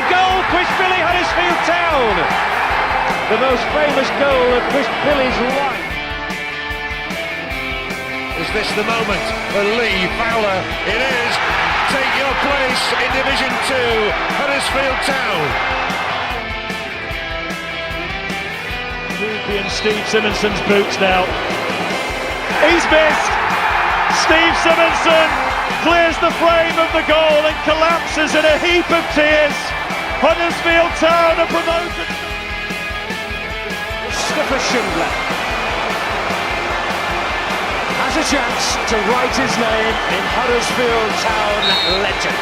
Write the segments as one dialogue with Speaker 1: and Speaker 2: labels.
Speaker 1: goal, Quishbilly Huddersfield Town! The most famous goal of Quishbilly's life.
Speaker 2: Is this the moment for Lee Fowler? It is! Take your place in Division 2, Huddersfield Town.
Speaker 3: Ruby and Steve Simonson's boots now. He's missed! Steve Simonson clears the frame of the goal and collapses in a heap of tears. Huddersfield Town are promoted.
Speaker 1: Mustafa Schindler has a chance to write his name in Huddersfield Town legend.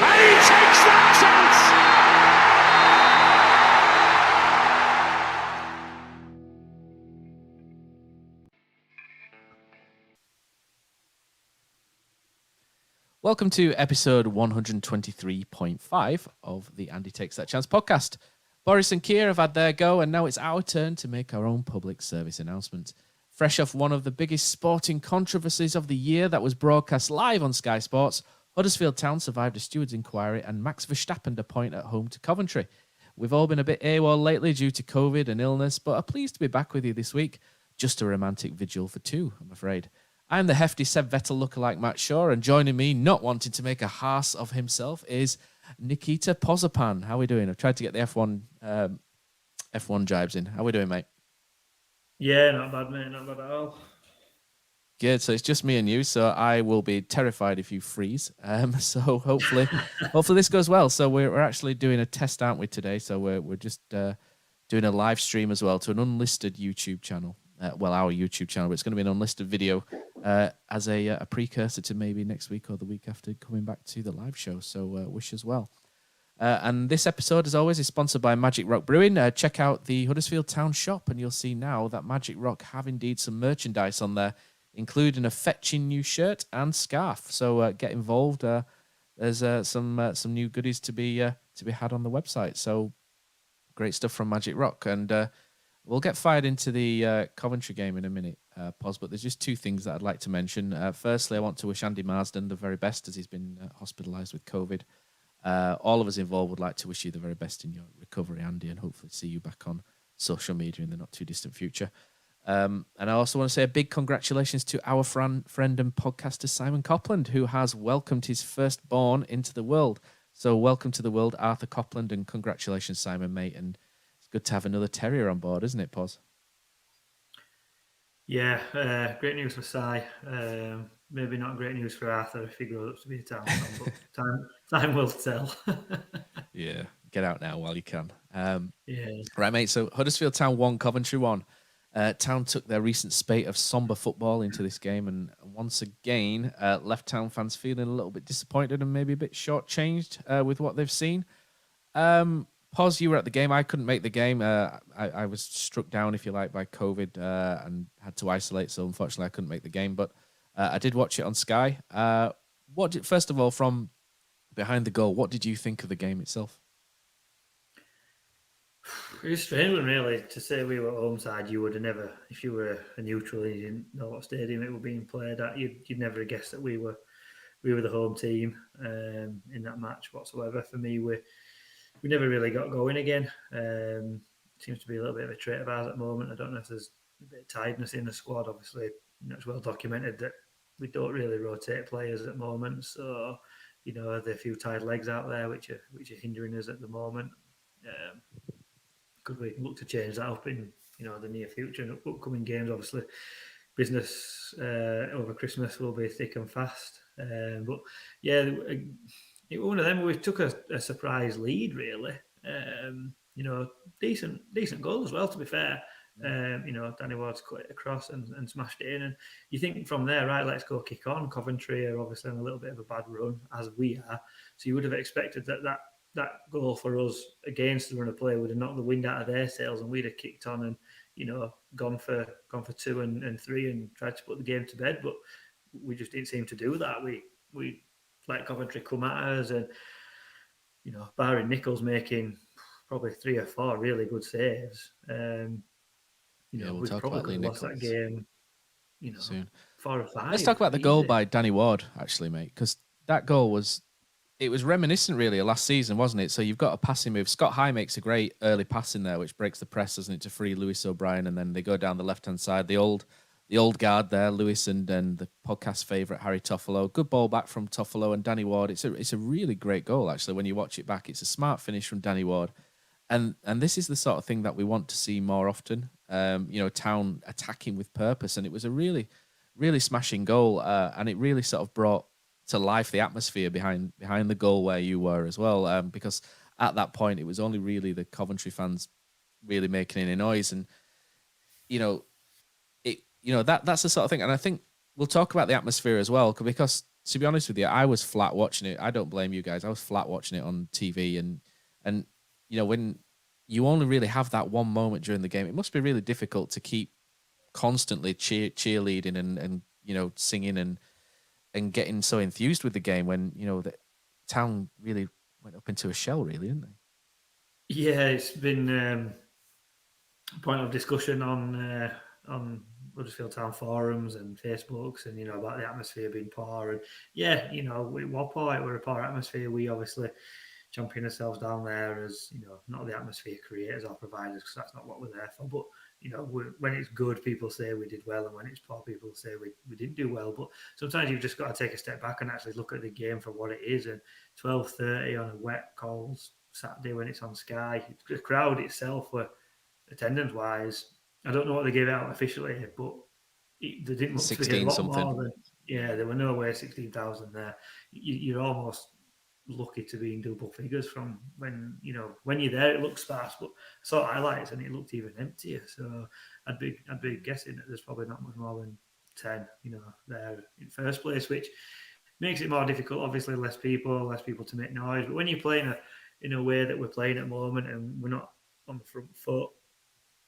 Speaker 1: And he takes that chance!
Speaker 4: Welcome to episode 123.5 of the Andy Takes That Chance podcast. Boris and Keir have had their go, and now it's our turn to make our own public service announcement. Fresh off one of the biggest sporting controversies of the year that was broadcast live on Sky Sports, Huddersfield Town survived a steward's inquiry and Max Verstappen a point at home to Coventry. We've all been a bit AWOL lately due to COVID and illness, but are pleased to be back with you this week. Just a romantic vigil for two, I'm afraid. I'm the hefty Seb Vettel lookalike Matt Shaw, and joining me, not wanting to make a farce of himself, is Nikita Pozapan. How are we doing? I've tried to get the F1 jibes in. How are we doing, mate?
Speaker 5: Yeah, not bad, mate. Not bad at all.
Speaker 4: Good. So it's just me and you. So I will be terrified if you freeze. So hopefully this goes well. So we're actually doing a test, aren't we, today? So we're just doing a live stream as well to an unlisted YouTube channel. Our YouTube channel, but it's going to be an unlisted video as a precursor to maybe next week or the week after coming back to the live show. So wish us well. And this episode, as always, is sponsored by Magic Rock Brewing. Check out the Huddersfield Town shop, and you'll see now that Magic Rock have indeed some merchandise on there, including a fetching new shirt and scarf. So get involved. There's some new goodies to be had on the website. So great stuff from Magic Rock, and we'll get fired into the Coventry game in a minute, Pos, but there's just two things that I'd like to mention. Firstly, I want to wish Andy Marsden the very best as he's been hospitalised with COVID. All of us involved would like to wish you the very best in your recovery, Andy, and hopefully see you back on social media in the not-too-distant future. And I also want to say a big congratulations to our friend and podcaster Simon Copland, who has welcomed his firstborn into the world. So welcome to the world, Arthur Copland, and congratulations, Simon, mate, and good to have another terrier on board, isn't it, Pos?
Speaker 5: Yeah, great news for Si. Maybe not great news for Arthur if he grows up to be a town fan, but time will tell.
Speaker 4: Yeah, get out now while you can.
Speaker 5: Yeah.
Speaker 4: Right, mate, so Huddersfield Town 1, Coventry 1. Town took their recent spate of sombre football into this game, and once again left Town fans feeling a little bit disappointed and maybe a bit shortchanged with what they've seen. Pos, you were at the game. I couldn't make the game. I was struck down, if you like, by COVID and had to isolate. So unfortunately, I couldn't make the game. But I did watch it on Sky. First of all, from behind the goal, what did you think of the game itself?
Speaker 5: It was strange one, really, to say we were home side. You would have never, if you were a neutral and you didn't know what stadium it was being played at, you'd never have guessed that we were the home team in that match whatsoever. For me, we never really got going again. Seems to be a little bit of a trait of ours at the moment. I don't know if there's a bit of tiredness in the squad. Obviously, it's well documented that we don't really rotate players at the moment. So, there are a few tired legs out there which are hindering us at the moment. Could we look to change that up in the near future and upcoming games? Obviously, business over Christmas will be thick and fast. But yeah, one of them we took a surprise lead, really. Decent goal as well, to be fair. Danny Ward's cut it across and smashed it in. And you think from there, right, let's go kick on. Coventry are obviously on a little bit of a bad run, as we are. So you would have expected that goal for us against the run of play would have knocked the wind out of their sails, and we'd have kicked on and gone for 2 and 3 and tried to put the game to bed. But we just didn't seem to do that. We let Coventry come at us, and barring Nicholls making probably 3 or 4 really good saves,
Speaker 4: we'll
Speaker 5: we
Speaker 4: talk
Speaker 5: probably
Speaker 4: about
Speaker 5: could
Speaker 4: Lee
Speaker 5: have lost that
Speaker 4: Nicholls
Speaker 5: game.
Speaker 4: soon.
Speaker 5: 4 or 5.
Speaker 4: Let's talk about the goal by Danny Ward, actually, mate, because that goal was it was reminiscent really of last season, wasn't it? So you've got a passing move. Scott High makes a great early pass in there, which breaks the press, doesn't it, to free Lewis O'Brien, and then they go down the left-hand side. The old guard there, Lewis and the podcast favourite Harry Toffolo. Good ball back from Toffolo and Danny Ward. It's a really great goal, actually, when you watch it back. It's a smart finish from Danny Ward. And this is the sort of thing that we want to see more often. Town attacking with purpose. And it was a really, really smashing goal. And it really sort of brought to life the atmosphere behind the goal where you were as well. Because at that point, it was only really the Coventry fans really making any noise. And, that's the sort of thing. And I think we'll talk about the atmosphere as well, because to be honest with you, I was flat watching it. I don't blame you guys. I was flat watching it on TV. And when you only really have that one moment during the game, it must be really difficult to keep constantly cheerleading and singing and getting so enthused with the game when, the town really went up into a shell, really, didn't they?
Speaker 5: Yeah, it's been a point of discussion on Huddersfield Town forums and Facebooks, and about the atmosphere being poor. And we were poor. It were a poor atmosphere. We obviously champion ourselves down there as not the atmosphere creators or providers, because that's not what we're there for. But when it's good, people say we did well, and when it's poor, people say we didn't do well. But sometimes you've just got to take a step back and actually look at the game for what it is. And 12:30 on a wet, cold Saturday when it's on Sky, the crowd itself were, attendance wise, I don't know what they gave out officially, but they didn't look to be a lot something more than, there were no way 16,000 there. You're almost lucky to be in double figures from when you're there. It looks sparse, but I saw highlights and it looked even emptier. So I'd be guessing that there's probably not much more than 10 there in first place, which makes it more difficult. Obviously less people to make noise, but when you're playing in a way that we're playing at the moment and we're not on the front foot,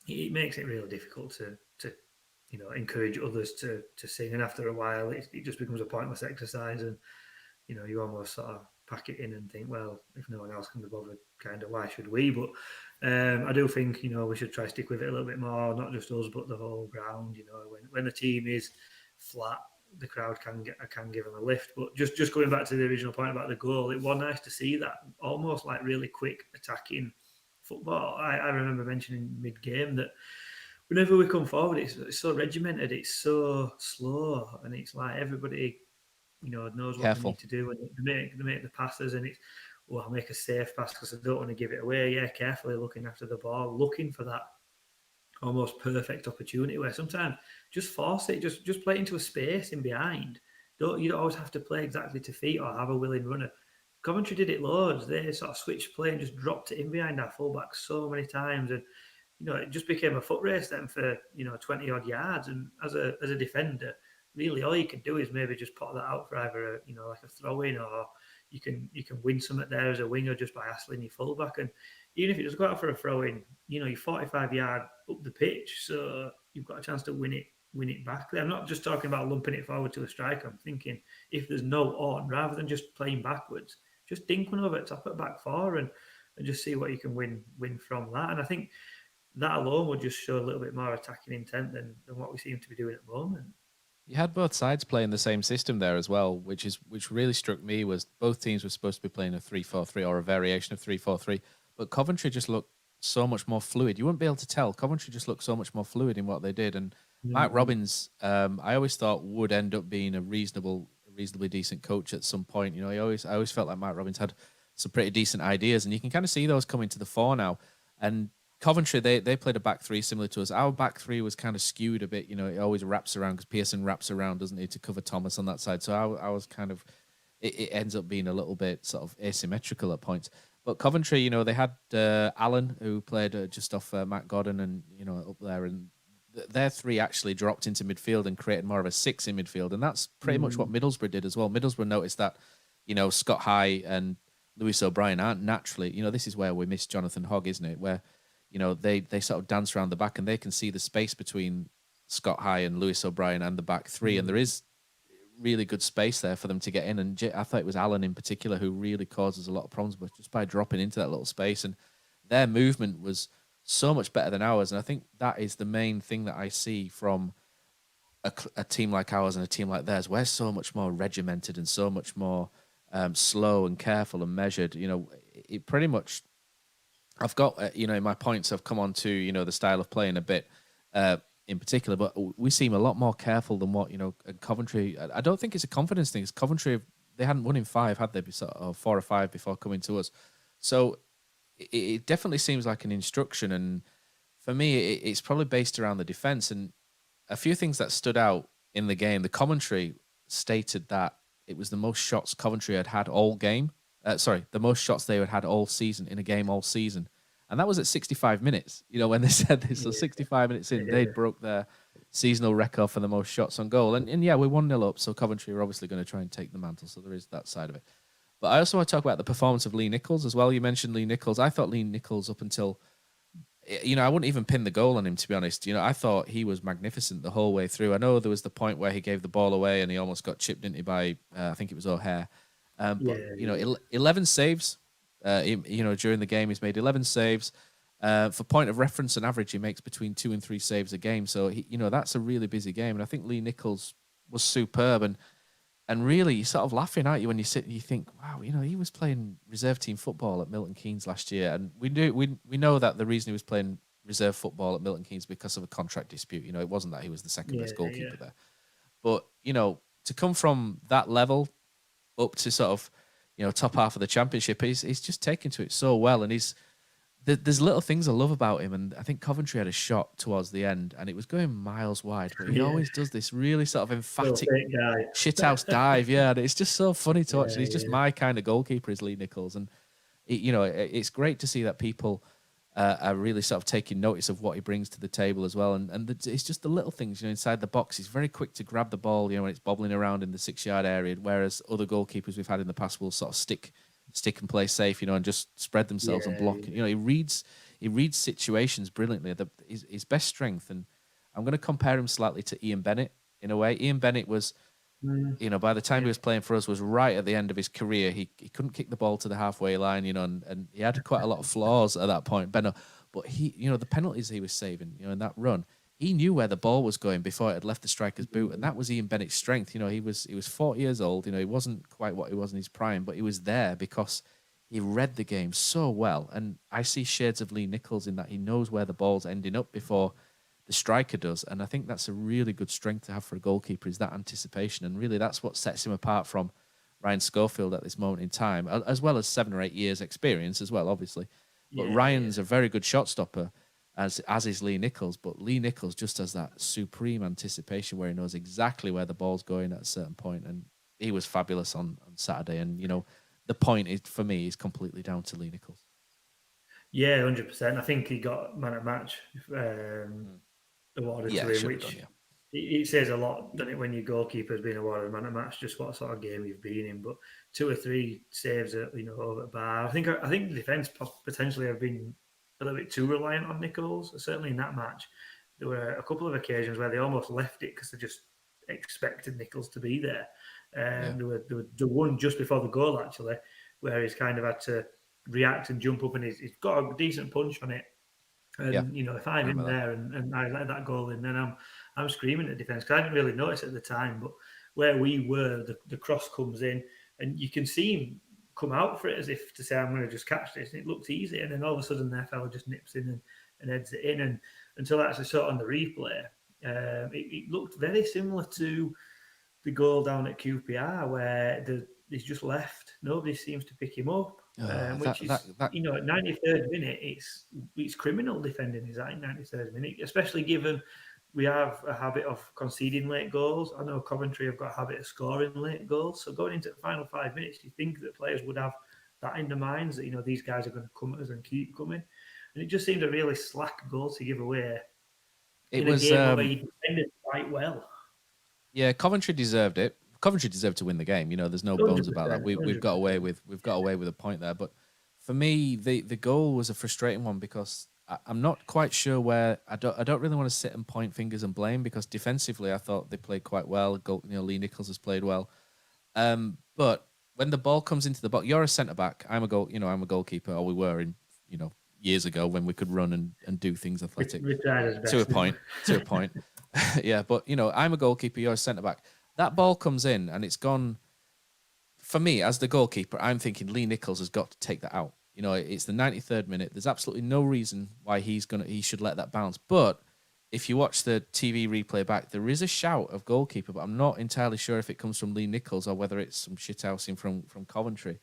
Speaker 5: it makes it really difficult to encourage others to sing. And after a while it just becomes a pointless exercise, and you almost sort of pack it in and think, well, if no one else can be bothered, kind of, why should we? But I do think we should try to stick with it a little bit more, not just us but the whole ground. When the team is flat, the crowd can give them a lift. But just going back to the original point about the goal, it was nice to see that almost like really quick attacking football. I remember mentioning mid-game that whenever we come forward, it's so regimented, it's so slow, and it's like everybody knows what they need to do, and they make the passes, and it's, I'll make a safe pass because I don't want to give it away. Carefully looking after the ball, looking for that almost perfect opportunity where sometimes just force it, just play it into a space in behind. You don't always have to play exactly to feet or have a willing runner. Coventry did it loads. They sort of switched play and just dropped it in behind our fullback so many times, and it just became a foot race then for 20 odd yards. And as a defender, really all you can do is maybe just put that out for either like a throw in, or you can win something there as a winger just by hassling your fullback. And even if you just go out for a throw in, you're 45 yard up the pitch, so you've got a chance to win it back there. I'm not just talking about lumping it forward to a striker. I'm thinking if there's no on, rather than just playing backwards, just dink one over at top at back four and just see what you can win from that. And I think that alone would just show a little bit more attacking intent than what we seem to be doing at the moment.
Speaker 4: You had both sides playing the same system there as well, which really struck me, was both teams were supposed to be playing a 3-4-3 or a variation of 3-4-3, but Coventry just looked so much more fluid. You wouldn't be able to tell. Coventry just looked so much more fluid in what they did. And Mike Robbins, I always thought would end up being a reasonably decent coach at some point. I always felt like Mike Robbins had some pretty decent ideas, and you can kind of see those coming to the fore now. And Coventry, they played a back three similar to us. Our back three was kind of skewed a bit. It always wraps around because Pearson wraps around, doesn't he, to cover Thomas on that side. So I was kind of, it ends up being a little bit sort of asymmetrical at points. But Coventry, they had Alan, who played just off Matt Godden and, up there. And their three actually dropped into midfield and created more of a 6 in midfield. And that's pretty much what Middlesbrough did as well. Middlesbrough noticed that, Scott High and Lewis O'Brien aren't naturally, this is where we miss Jonathan Hogg, isn't it? Where, they sort of dance around the back and they can see the space between Scott High and Lewis O'Brien and the back three. And there is really good space there for them to get in. And I thought it was Alan in particular who really causes a lot of problems, but just by dropping into that little space. And their movement was so much better than ours. And I think that is the main thing that I see from a team like ours and a team like theirs. We're so much more regimented and so much more slow and careful and measured. It pretty much. I've got in my points I've come on to the style of play in a bit in particular, but we seem a lot more careful than what Coventry. I don't think it's a confidence thing. It's Coventry. They hadn't won in 5, had they? Or 4 or 5 before coming to us. So it definitely seems like an instruction, and for me, it's probably based around the defense. And a few things that stood out in the game. The commentary stated that it was the most shots Coventry had all game. The most shots they had all season in a game all season. And that was at 65 minutes, when they said this. So 65 minutes in, they broke their seasonal record for the most shots on goal. And yeah, we're 1-0 up, so Coventry are obviously going to try and take the mantle. So there is that side of it. But I also want to talk about the performance of Lee Nicholls as well. You mentioned Lee Nicholls. I thought Lee Nicholls up until, I wouldn't even pin the goal on him, to be honest. I thought he was magnificent the whole way through. I know there was the point where he gave the ball away and he almost got chipped into by, I think it was O'Hare. But 11 saves, during the game, he's made 11 saves. For point of reference and average, he makes between 2 and 3 saves a game. So that's a really busy game. And I think Lee Nicholls was superb. And really, you're sort of laughing, aren't you, when you sit and you think, wow, he was playing reserve team football at Milton Keynes last year. And we know that the reason he was playing reserve football at Milton Keynes because of a contract dispute. It wasn't that he was the second best goalkeeper there. But to come from that level up to sort of, top half of the championship, he's just taken to it so well. And there's little things I love about him. And I think Coventry had a shot towards the end and it was going miles wide, but he always does this really sort of emphatic shithouse dive. Yeah. And it's just so funny to watch. He's just my kind of goalkeeper is Lee Nicholls. And it's great to see that people are really sort of taking notice of what he brings to the table as well. And it's just the little things, inside the box. He's very quick to grab the ball, when it's bobbling around in the 6-yard area, whereas other goalkeepers we've had in the past will sort of stick and play safe, and just spread themselves and block. He reads situations brilliantly. His best strength, and I'm going to compare him slightly to Ian Bennett in a way. Ian Bennett was, by the time he was playing for us, was right at the end of his career. He couldn't kick the ball to the halfway line, and he had quite a lot of flaws at that point, Benno. But he, the penalties he was saving, in that run, he knew where the ball was going before it had left the striker's boot, and that was Ian Bennett's strength. He was 40 years old. He wasn't quite what he was in his prime, but he was there because he read the game so well. And I see shades of Lee Nicholls in that he knows where the ball's ending up before the striker does. And I think that's a really good strength to have for a goalkeeper, is that anticipation. And really that's what sets him apart from Ryan Schofield at this moment in time, as well as 7 or 8 years experience as well, obviously. But Ryan's a very good shot stopper, as is Lee Nicholls. But Lee Nicholls just has that supreme anticipation where he knows exactly where the ball's going at a certain point. And he was fabulous on Saturday. And, the point is, for me, is completely down to Lee Nicholls.
Speaker 5: Yeah, 100%. I think he got man at match awarded to him, which it says a lot, doesn't it, when your goalkeeper's been awarded man at match, just what sort of game you've been in. But 2 or 3 saves over the bar. I think the defence potentially have been a little bit too reliant on Nicholls. Certainly in that match, there were a couple of occasions where they almost left it because they just expected Nicholls to be there. There was the one just before the goal, actually, where he's kind of had to react and jump up, and he's got a decent punch on it. And if I'm in there and I let that goal in, then I'm screaming at defence, because I didn't really notice at the time. But where we were, the cross comes in, and you can see him come out for it as if to say, I'm going to just catch this. And it looked easy, and then all of a sudden their fella just nips in and heads it in. And until I actually saw it on the replay, it looked very similar to the goal down at QPR, where he's just left. Nobody seems to pick him up. At 93rd minute, it's criminal defending, is that in 93rd minute, especially given we have a habit of conceding late goals. I know Coventry have got a habit of scoring late goals. So going into the final 5 minutes, you think that players would have that in their minds that, these guys are going to come at us and keep coming. And it just seemed a really slack goal to give away. It was a game where he defended quite well.
Speaker 4: Yeah, Coventry deserved it. Coventry deserved to win the game. There's no bones about that. We've got away with a point there. But for me, the goal was a frustrating one because I'm not quite sure where. I don't really want to sit and point fingers and blame, because defensively I thought they played quite well. Lee Nicholls has played well. But when the ball comes into the box, you're a centre back. I'm a goalkeeper, or we were in years ago when we could run and do things athletic. To a point. Yeah, but I'm a goalkeeper. You're a centre back. That ball comes in and it's gone for me, as the goalkeeper, I'm thinking Lee Nicholls has got to take that out. You know, it's the 93rd minute. There's absolutely no reason why he should let that bounce. But if you watch the TV replay back, there is a shout of goalkeeper, but I'm not entirely sure if it comes from Lee Nicholls or whether it's some shithousing from Coventry.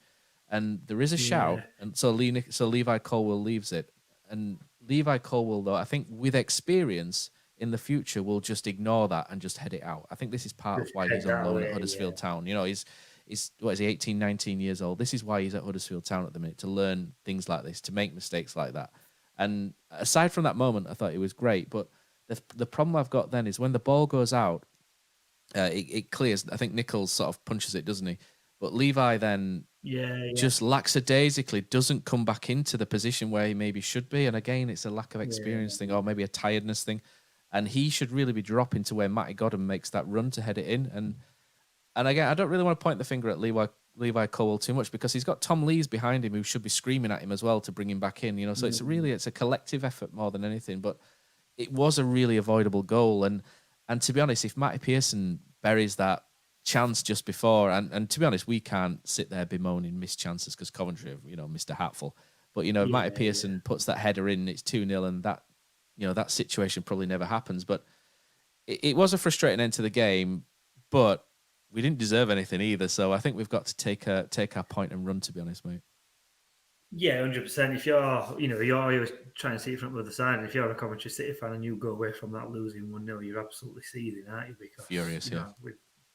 Speaker 4: And there is a shout, and so Levi Colwell leaves it. And Levi Colwell, though, I think with experience in the future, will just ignore that and just head it out. I think this is part of why he's on loan at Huddersfield Town. You know, he's what is he, 18, 19 years old? This is why he's at Huddersfield Town at the minute, to learn things like this, to make mistakes like that. And aside from that moment, I thought it was great. But the problem I've got then is when the ball goes out, it clears. I think Nicholls sort of punches it, doesn't he? But Levi then just lackadaisically doesn't come back into the position where he maybe should be. And again, it's a lack of experience thing, or maybe a tiredness thing. And he should really be dropping to where Matty Godden makes that run to head it in. And again, I don't really want to point the finger at Levi Colwell too much, because he's got Tom Lees behind him who should be screaming at him as well to bring him back in. You know, so it's a collective effort more than anything. But it was a really avoidable goal. And to be honest, if Matty Pearson buries that chance just before, and to be honest, we can't sit there bemoaning missed chances because Coventry have, you know, missed a hatful. But, you know, if Matty Pearson puts that header in, it's 2-0, and that, you know, that situation probably never happens. But it was a frustrating end to the game, but we didn't deserve anything either. So I think we've got to take our point and run, to be honest, mate.
Speaker 5: Yeah, 100%. If you're always trying to see it from the other side, and if you're a Coventry City fan and you go away from that losing 1-0, you're absolutely seething, aren't you? Because
Speaker 4: furious,
Speaker 5: we've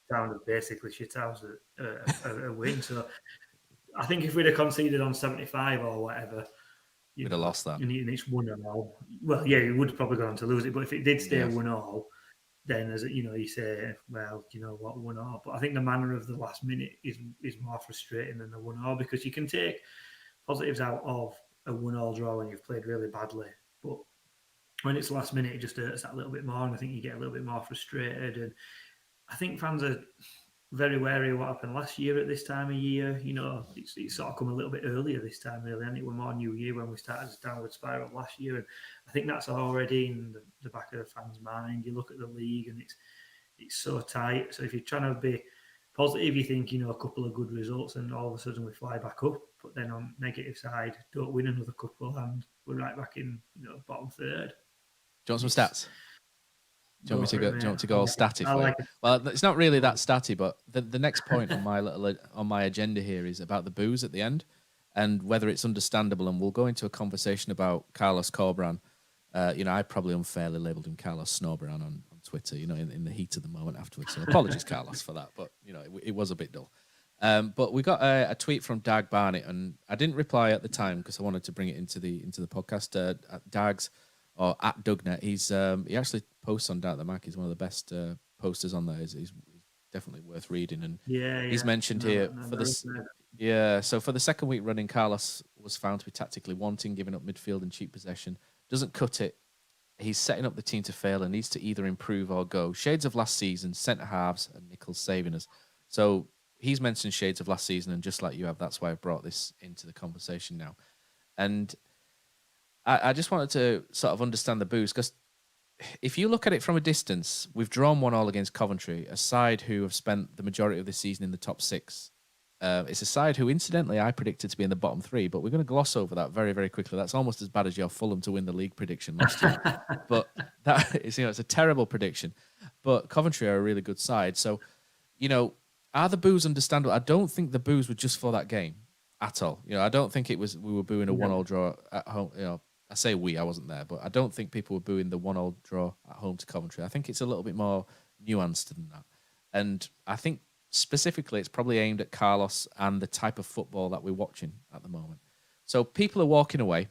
Speaker 5: down to basically shit house a win. So I think if we'd have conceded on 75 or whatever,
Speaker 4: we'd have lost that.
Speaker 5: And it's 1-0. Well, yeah, you would probably go on to lose it. But if it did stay 1-0, then, as you know, you say, well, you know what, 1-0. But I think the manner of the last minute is more frustrating than the 1-0, because you can take positives out of a 1-1 draw when you've played really badly, but when it's last minute, it just hurts that little bit more, and I think you get a little bit more frustrated. And I think fans are very wary of what happened last year at this time of year. You know, it's sort of come a little bit earlier this time, really, and it was more New Year when we started this downward spiral last year, and I think that's already in the back of the fans' mind. You look at the league, and it's so tight. So if you're trying to be positive, you think, you know, a couple of good results and all of a sudden we fly back up. But then on negative side, don't win another couple and we're right back in, you know, bottom third.
Speaker 4: Do you want some stats? Do you want me to go all statty for you? Well, it's not really that statty, but the next point on my agenda here is about the boos at the end and whether it's understandable. And we'll go into a conversation about Carlos Corberan. You know, I probably unfairly labelled him Carlos Snorberan on Twitter, you know, in the heat of the moment afterwards. So apologies, Carlos, for that. But, you know, it was a bit dull. But we got a tweet from Dag Barnett, and I didn't reply at the time because I wanted to bring it into the podcast. Dags, or at Dugnet, he actually posts on Down the Mac. He's one of the best posters on there. He's definitely worth reading. And he's mentioned so for the second week running, Carlos was found to be tactically wanting, giving up midfield and cheap possession. Doesn't cut it. He's setting up the team to fail and needs to either improve or go. Shades of last season, centre halves, and Nicholls saving us. So he's mentioned shades of last season, and just like you have, that's why I brought this into the conversation now. And I just wanted to sort of understand the boos, because if you look at it from a distance, we've drawn 1-1 against Coventry, a side who have spent the majority of the season in the top six. It's a side who, incidentally, I predicted to be in the bottom three, but we're going to gloss over that very, very quickly. That's almost as bad as your Fulham to win the league prediction last year. But that is, you know, it's a terrible prediction. But Coventry are a really good side. So, you know, are the boos understandable? I don't think the boos were just for that game at all. You know, I don't think it was we were booing a 1-1 draw at home. You know, I say we, I wasn't there, but I don't think people were booing the 1-1 draw at home to Coventry. I think it's a little bit more nuanced than that. And I think specifically, it's probably aimed at Carlos and the type of football that we're watching at the moment. So people are walking away.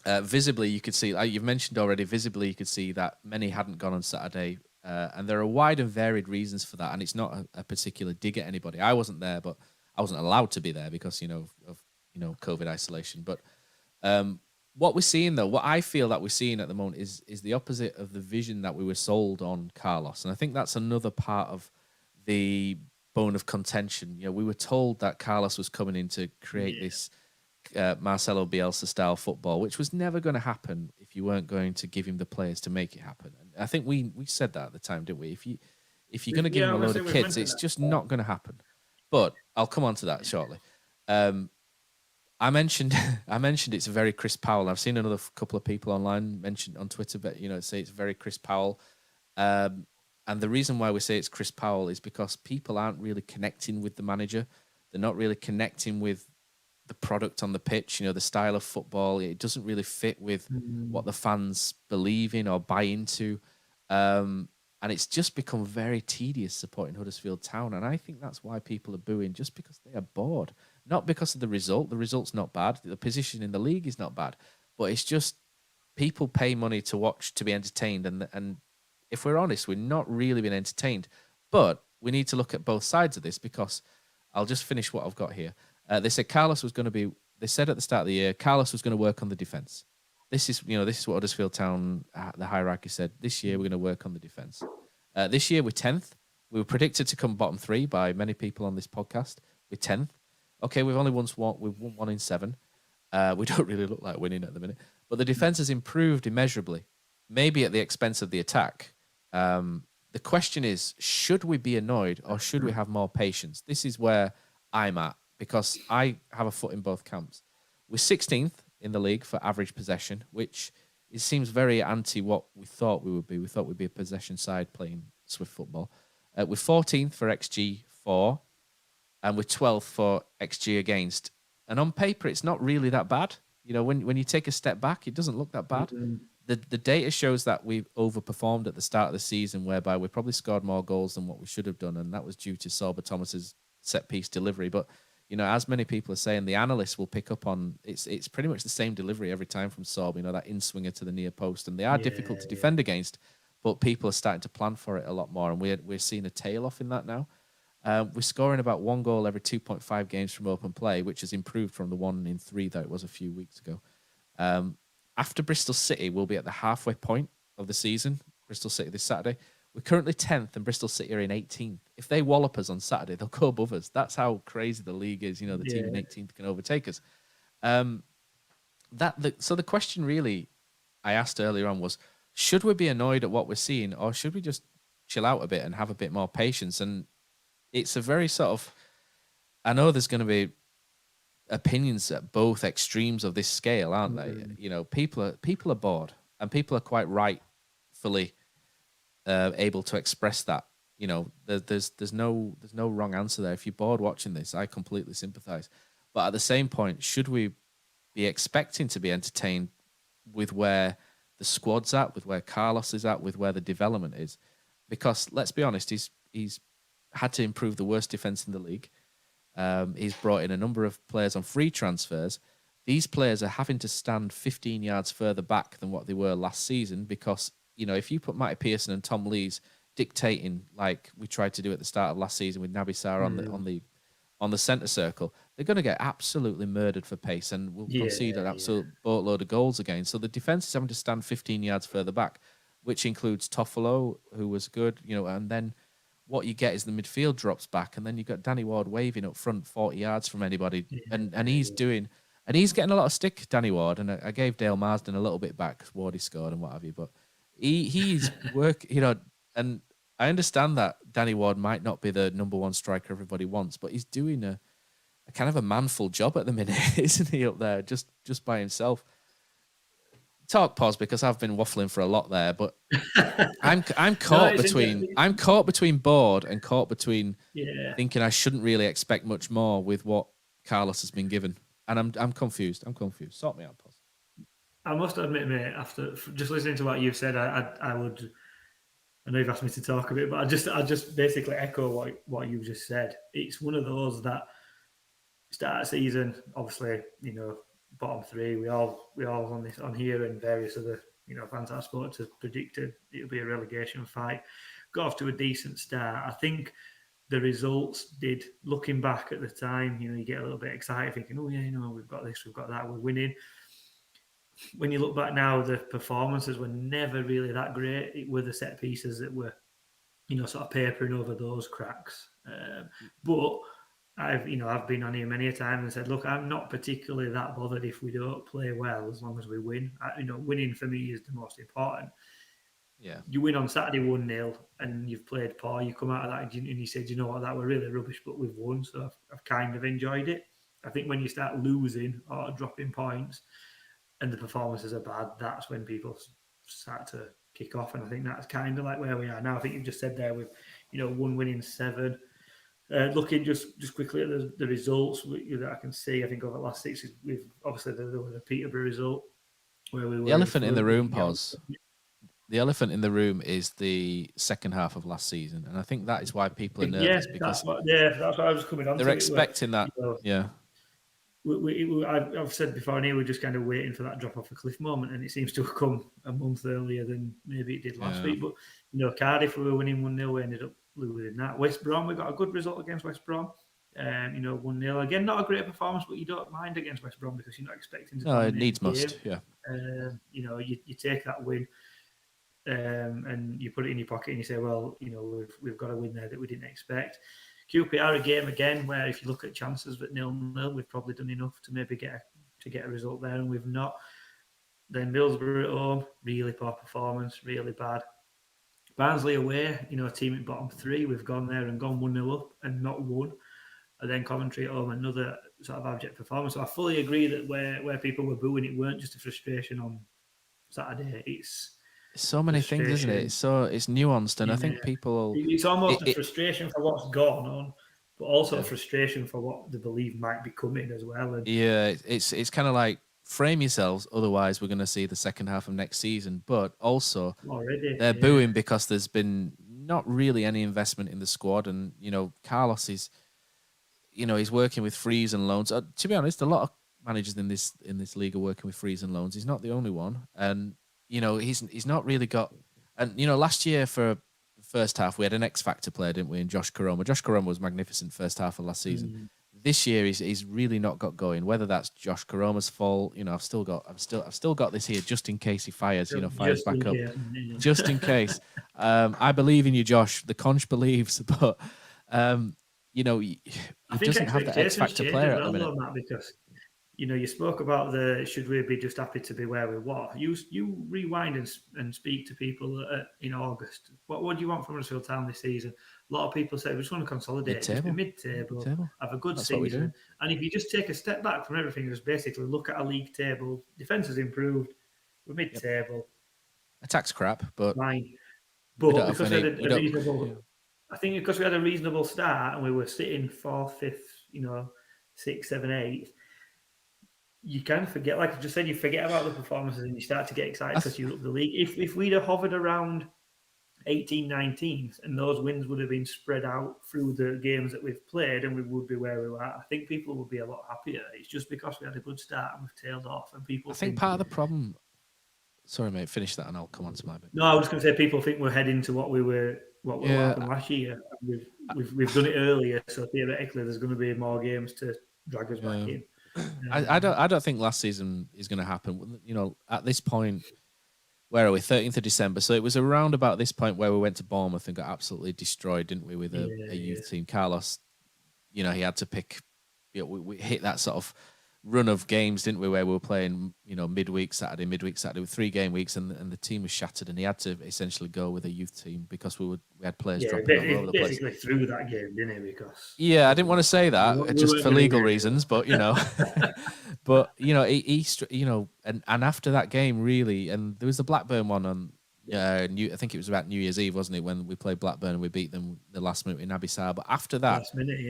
Speaker 4: Visibly, you could see, like you've mentioned already, visibly you could see that many hadn't gone on Saturday. And there are wide and varied reasons for that. And it's not a particular dig at anybody. I wasn't there, but I wasn't allowed to be there because, you know, of COVID isolation. But what we're seeing, though, what I feel that we're seeing at the moment is the opposite of the vision that we were sold on Carlos. And I think that's another part of the bone of contention. You know, we were told that Carlos was coming in to create this Marcelo Bielsa style football, which was never going to happen if you weren't going to give him the players to make it happen. And I think we said that at the time, didn't we? If you're going to give him a load of kids, it's just not going to happen. But I'll come on to that shortly. I mentioned it's a very Chris Powell. I've seen another couple of people online mention on Twitter, but say it's very Chris Powell. And the reason why we say it's Chris Powell is because people aren't really connecting with the manager. They're not really connecting with the product on the pitch. The style of football. It doesn't really fit with what the fans believe in or buy into. And it's just become very tedious supporting Huddersfield Town. And I think that's why people are booing, just because they are bored. Not because of the result. The result's not bad. The position in the league is not bad. But it's just people pay money to watch, to be entertained. And if we're honest, we're not really being entertained. But we need to look at both sides of this, because I'll just finish what I've got here. They said Carlos was going to be... They said at the start of the year, Carlos was going to work on the defence. This is what Huddersfield Town, the hierarchy said. This year, we're going to work on the defence. This year, we're 10th. We were predicted to come bottom 3 by many people on this podcast. We're 10th. Okay, we've only won 1 in 7. We don't really look like winning at the minute. But the defence has improved immeasurably, maybe at the expense of the attack. The question is, should we be annoyed or should we have more patience? This is where I'm at, because I have a foot in both camps. We're 16th in the league for average possession, which it seems very anti what we thought we would be. We thought we'd be a possession side playing swift football. We're 14th for XG4, and we're 12th for XG against. And on paper, it's not really that bad. When you take a step back, it doesn't look that bad.
Speaker 5: Mm-hmm.
Speaker 4: The data shows that we've overperformed at the start of the season, whereby we probably scored more goals than what we should have done, and that was due to Sorba Thomas's set-piece delivery. But as many people are saying, the analysts will pick up on it's pretty much the same delivery every time from Sorba, that in-swinger to the near post. And they are difficult to defend against, but people are starting to plan for it a lot more. And we're seeing a tail off in that now. We're scoring about 1 goal every 2.5 games from open play, which has improved from the 1 in 3 that it was a few weeks ago. After Bristol City, we'll be at the halfway point of the season. Bristol City this Saturday. We're currently 10th and Bristol City are in 18th. If they wallop us on Saturday, they'll go above us. That's how crazy the league is. The team in 18th can overtake us. So the question really I asked earlier on was, should we be annoyed at what we're seeing, or should we just chill out a bit and have a bit more patience? And it's a very sort of... I know there's going to be opinions at both extremes of this scale, aren't they? People are bored, and people are quite rightfully able to express that. There's no wrong answer there. If you're bored watching this, I completely sympathise. But at the same point, should we be expecting to be entertained with where the squad's at, with where Carlos is at, with where the development is? Because let's be honest, he's had to improve the worst defence in the league. He's brought in a number of players on free transfers. These players are having to stand 15 yards further back than what they were last season, because if you put Matty Pearson and Tom Lees dictating like we tried to do at the start of last season with Naby Sarr on the centre circle, they're going to get absolutely murdered for pace and will concede an absolute boatload of goals again. So the defence is having to stand 15 yards further back, which includes Toffolo, who was good, and then what you get is the midfield drops back, and then you've got Danny Ward waving up front 40 yards from anybody, and he's doing... And he's getting a lot of stick, Danny Ward, and I gave Dale Marsden a little bit back because Wardy scored and what have you, but he's work, and I understand that Danny Ward might not be the number one striker everybody wants, but he's doing a kind of a manful job at the minute, isn't he, up there, just by himself? Talk pause, because I've been waffling for a lot there, but I'm caught between bored and caught between thinking I shouldn't really expect much more with what Carlos has been given, and I'm confused. Sort me out, pause.
Speaker 5: I must admit, mate, after just listening to what you've said, I would. I know you've asked me to talk a bit, but I just basically echo what you've just said. It's one of those that start of season, obviously, bottom 3. We all on here and various other fans I spoke to predicted it'll be a relegation fight. Got off to a decent start. I think the results did. Looking back at the time, you get a little bit excited, thinking, "Oh yeah, we've got this, we've got that, we're winning." When you look back now, the performances were never really that great. It were the set pieces that were, sort of papering over those cracks. But I've been on here many a time and said, look, I'm not particularly that bothered if we don't play well, as long as we win. Winning for me is the most important.
Speaker 4: Yeah.
Speaker 5: You win on Saturday 1-0 and you've played poor. You come out of that and you said, you know what, that were really rubbish, but we've won. So I've kind of enjoyed it. I think when you start losing or dropping points and the performances are bad, that's when people start to kick off. And I think that's kind of like where we are now. I think you've just said there with, 1 win in 7. Looking just quickly at the results that I can see, I think over the last 6, we've obviously there was a Peterborough result where we were.
Speaker 4: The elephant in the room, The elephant in the room is the second half of last season, and I think that is why people are nervous because
Speaker 5: that's what I was coming on.
Speaker 4: They're expecting that. Yeah.
Speaker 5: I've said before, and we're just kind of waiting for that drop off a cliff moment, and it seems to have come a month earlier than maybe it did last week. But Cardiff, we were winning 1-0, we ended up losing that. West Brom, we got a good result against West Brom. 1-0 again, not a great performance, but you don't mind against West Brom because you're not expecting to.
Speaker 4: No, it needs must. Yeah.
Speaker 5: You take that win. And you put it in your pocket and you say, well, we've got a win there that we didn't expect. QPR, a game again where if you look at chances at 0-0, we've probably done enough to maybe get a result there, and we've not. Then Middlesbrough at home, really poor performance, really bad. Barnsley away, a team at bottom 3, we've gone there and gone 1-0 up and not won. And then Coventry at home, another sort of abject performance. So I fully agree that where people were booing, it weren't just a frustration on Saturday. It's
Speaker 4: so many things, isn't it? It's nuanced, and I think people.
Speaker 5: It's almost a frustration for what's gone on, but also a frustration for what they believe might be coming as well. And
Speaker 4: it's kind of like frame yourselves, otherwise we're going to see the second half of next season. But also, they're booing because there's been not really any investment in the squad, and Carlos is, he's working with frees and loans. To be honest, a lot of managers in this league are working with frees and loans. He's not the only one, and. He's not really got, and last year for the first half we had an X Factor player, didn't we? And Josh Koroma. Josh Koroma was magnificent first half of last season. This year he's really not got going. Whether that's Josh Koroma's fault, I've still got this here just in case he fires. Fires back up, just in case. I believe in you, Josh. The conch believes, but he doesn't have the X Factor player at the minute.
Speaker 5: Because you spoke about should we be just happy to be where we were? You rewind and speak to people in August. What do you want from Huddersfield Town this season? A lot of people say we just want to consolidate, just be mid-table, have a good season. And if you just take a step back from everything and just basically look at a league table, defence has improved, we're mid-table.
Speaker 4: Attack's crap, but
Speaker 5: fine. But because we had a reasonable, I think because we had a reasonable start and we were sitting 4th, 5th, 6th, 7th, 8th. You kind of forget, like I just said, you forget about the performances and you start to get excited because you look at the league. If we'd have hovered around 18, 19th and those wins would have been spread out through the games that we've played and we would be where we were, I think people would be a lot happier. It's just because we had a good start and we've tailed off and people.
Speaker 4: I think part of the problem. Sorry, mate. Finish that and I'll come on to my bit.
Speaker 5: No, I was going to say people think we're heading to what happened last year. We've done it earlier, so theoretically there's going to be more games to drag us back in.
Speaker 4: I don't think last season is going to happen. At this point, where are we? 13th of December. So it was around about this point where we went to Bournemouth and got absolutely destroyed, didn't we? With a youth team. Carlos, he had to pick. We hit that sort of run of games, didn't we? Where we were playing, midweek Saturday with 3 game weeks, and the team was shattered, and he had to essentially go with a youth team because we had players dropping all over the place.
Speaker 5: Basically through that game, didn't he? Because
Speaker 4: I didn't want to say that just for legal reasons, but but he and after that game, really, and there was the Blackburn one on. I think it was about New Year's Eve, wasn't it, when we played Blackburn and we beat them the last minute in Abisar. But after that,
Speaker 5: last minute,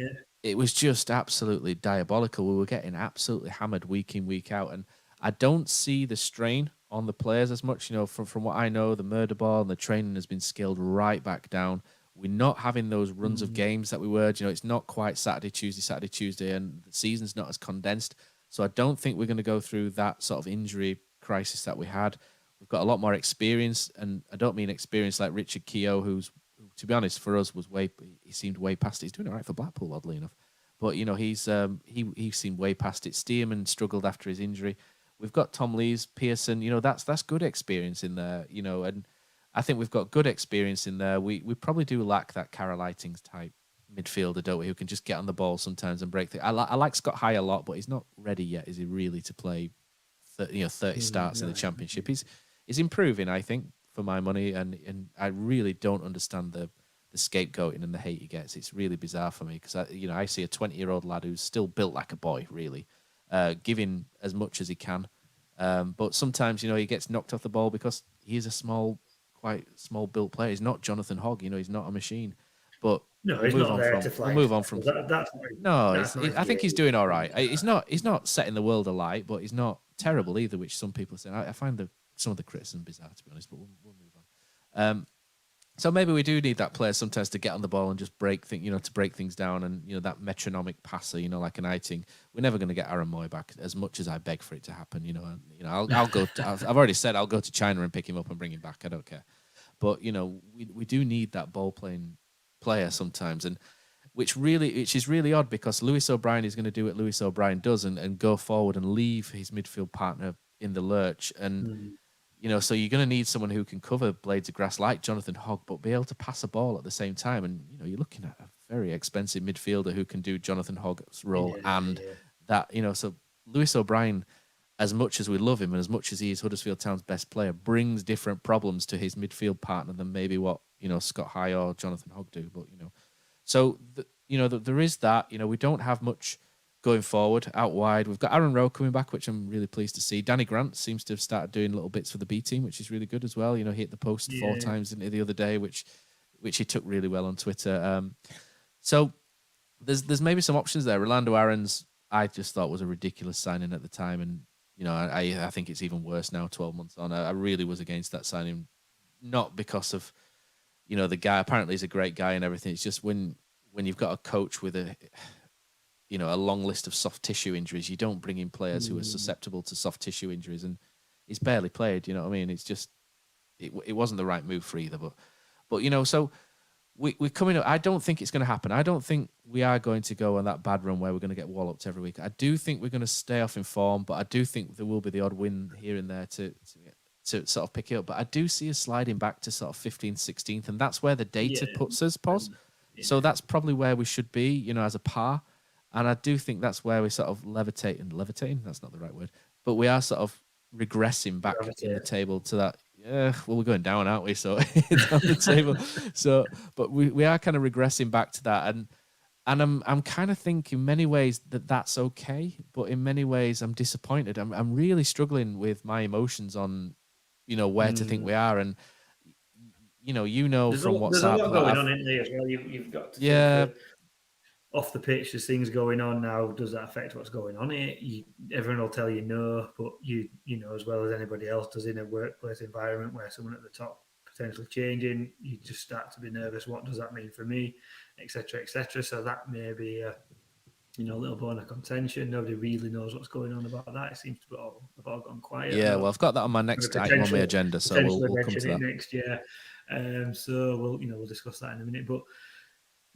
Speaker 4: it was just absolutely diabolical. We were getting absolutely hammered week in, week out. And I don't see the strain on the players as much. From what I know, the murder ball and the training has been scaled right back down. We're not having those runs of games that we were. It's not quite Saturday, Tuesday, and the season's not as condensed. So I don't think we're going to go through that sort of injury crisis that we had. We've got a lot more experience, and I don't mean experience like Richard Keogh, who, to be honest, for us he seemed way past it. He's doing all right for Blackpool, oddly enough. But he seemed way past it. Stearman struggled after his injury. We've got Tom Lees, Pearson. That's good experience in there. And I think we've got good experience in there. We probably do lack that Carol Lightings type midfielder, don't we? Who can just get on the ball sometimes and break things. I like Scott High a lot, but he's not ready yet, is he? Really, to play 30 starts in the Championship. He's improving, I think, for my money, and I really don't understand the scapegoating and the hate he gets. It's really bizarre for me because I see a 20-year-old lad who's still built like a boy, really, giving as much as he can. But sometimes, he gets knocked off the ball because he is a quite small built player. He's not Jonathan Hogg, he's not a machine. But
Speaker 5: no, he's not there to fly.
Speaker 4: We'll move on from I think he's doing all right. He's not setting the world alight, but he's not terrible either, which some people say. I find some of the criticism bizarre, to be honest, but we'll move on. So maybe we do need that player sometimes to get on the ball and just break things down, and that metronomic passer, like an Eiting. We're never going to get Aaron Moy back, as much as I beg for it to happen. I'll go. I've already said I'll go to China and pick him up and bring him back. I don't care. But we do need that ball playing player sometimes, and which is really odd because Lewis O'Brien is going to do what Lewis O'Brien does and go forward and leave his midfield partner in the lurch, and so you're going to need someone who can cover blades of grass like Jonathan Hogg, but be able to pass a ball at the same time. And you're looking at a very expensive midfielder who can do Jonathan Hogg's role that. So Lewis O'Brien, as much as we love him and as much as he is Huddersfield Town's best player, brings different problems to his midfield partner than maybe what Scott High or Jonathan Hogg do. But so there is that. We don't have much going forward out wide. We've got Aaron Rowe coming back, which I'm really pleased to see. Danny Grant seems to have started doing little bits for the B team, which is really good as well. He hit the post 4 times the other day, which he took really well on Twitter. So there's maybe some options there. Rolando Aarons, I just thought was a ridiculous signing at the time, and I think it's even worse now, 12 months on. I really was against that signing, not because of the guy. Apparently he's a great guy and everything. It's just when you've got a coach with a long list of soft tissue injuries, you don't bring in players who are susceptible to soft tissue injuries, and he's barely played. You know what I mean? It's just it wasn't the right move for either. But so we're coming up. I don't think it's going to happen. I don't think we are going to go on that bad run where we're going to get walloped every week. I do think we're going to stay off in form, but I do think there will be the odd win here and there to sort of pick it up. But I do see us sliding back to sort of 15th, 16th, and that's where the data puts us, Pos. So that's probably where we should be, as a par. And I do think that's where we sort of levitating, that's not the right word, but we are sort of regressing back in the table to that. Well, we're going down, aren't we? So it's on the table. So, but we are kind of regressing back to that. And I'm kind of thinking in many ways that's okay, but in many ways I'm disappointed. I'm really struggling with my emotions on, where to think we are. And,
Speaker 5: there's
Speaker 4: from
Speaker 5: WhatsApp. There's a lot going on in there as well. You've got to think off the pitch, there's things going on now. Does that affect what's going on here? Everyone will tell you no, but you know as well as anybody else does in a workplace environment where someone at the top potentially changing, you just start to be nervous. What does that mean for me, etc., etc. So that may be a little bone of contention. Nobody really knows what's going on about that. It seems to have all gone quiet.
Speaker 4: Yeah, well, I've got that on my next item on my agenda, so we'll come to that
Speaker 5: next year. So we'll discuss that in a minute, but.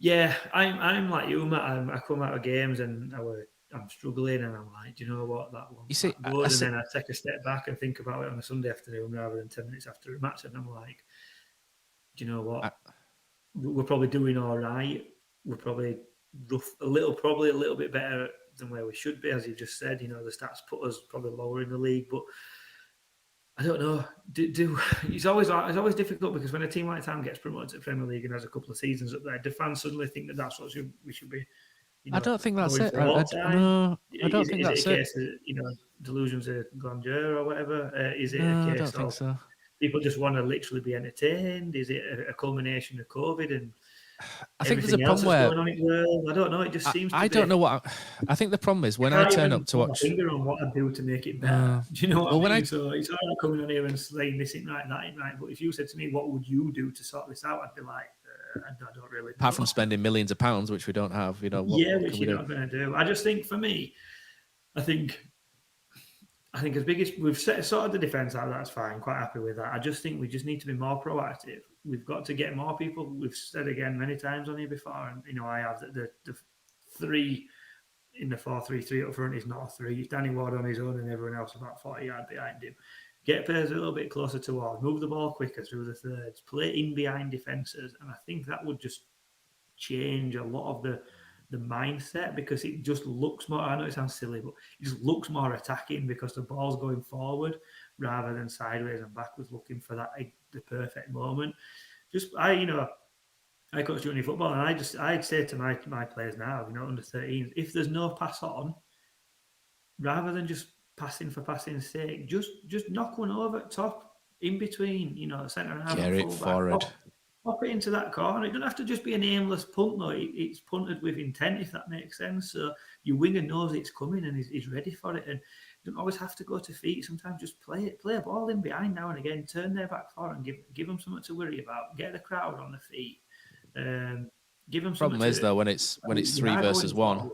Speaker 5: Yeah, I'm like you, Matt. I come out of games and I'm struggling, and I'm like, do you know what, that one? You see, and then I take a step back and think about it on a Sunday afternoon rather than 10 minutes after a match, and I'm like, do you know what? We're probably doing all right. We're probably a little bit better than where we should be, as you just said. The stats put us probably lower in the league, but. I don't know. It's always difficult because when a team like Town gets promoted to the Premier League and has a couple of seasons up there, do fans suddenly think that that's what we should be?
Speaker 4: I don't think that's it. I don't think that's it.
Speaker 5: Is it a case of delusions of grandeur or whatever? Is it a case of people just want to literally be entertained? Is it a culmination of COVID and?
Speaker 4: I think there's a problem where
Speaker 5: I don't know. It just seems. I
Speaker 4: don't know what. I think the problem is when I turn up to watch.
Speaker 5: Finger on what I do to make it better. Do you know what I mean? So it's all right coming on here and saying this ain't right, that ain't right. But if you said to me, "What would you do to sort this out?" I'd be like, "I don't really."
Speaker 4: Apart from spending millions of pounds, which we don't have,
Speaker 5: which you're not going to do. I just think for me, I think as big as we've sorted the defence out, that's fine. Quite happy with that. I just think we just need to be more proactive. We've got to get more people. We've said again many times on here before, and I have the 3 in the 4-3-3 up front is not a 3. It's Danny Ward on his own and everyone else about 40 yards behind him. Get players a little bit closer towards, move the ball quicker through the thirds, play in behind defences, and I think that would just change a lot of the mindset because it just looks more. I know it sounds silly, but it just looks more attacking because the ball's going forward rather than sideways and backwards, looking for the perfect moment. I coach junior football, and I'd say to my players now, under 13s, if there's no pass on, rather than just passing for passing's sake, just knock one over at top, in between, centre and half.
Speaker 4: Get it forward.
Speaker 5: Pop it into that corner. It doesn't have to just be an aimless punt, though. It's punted with intent, if that makes sense. So your winger knows it's coming and is ready for it. And you don't always have to go to feet. Sometimes just play a ball in behind now and again, turn their back forward and give them something to worry about. Get the crowd on the feet. Give them.
Speaker 4: Problem is though, when it's 3 versus 1,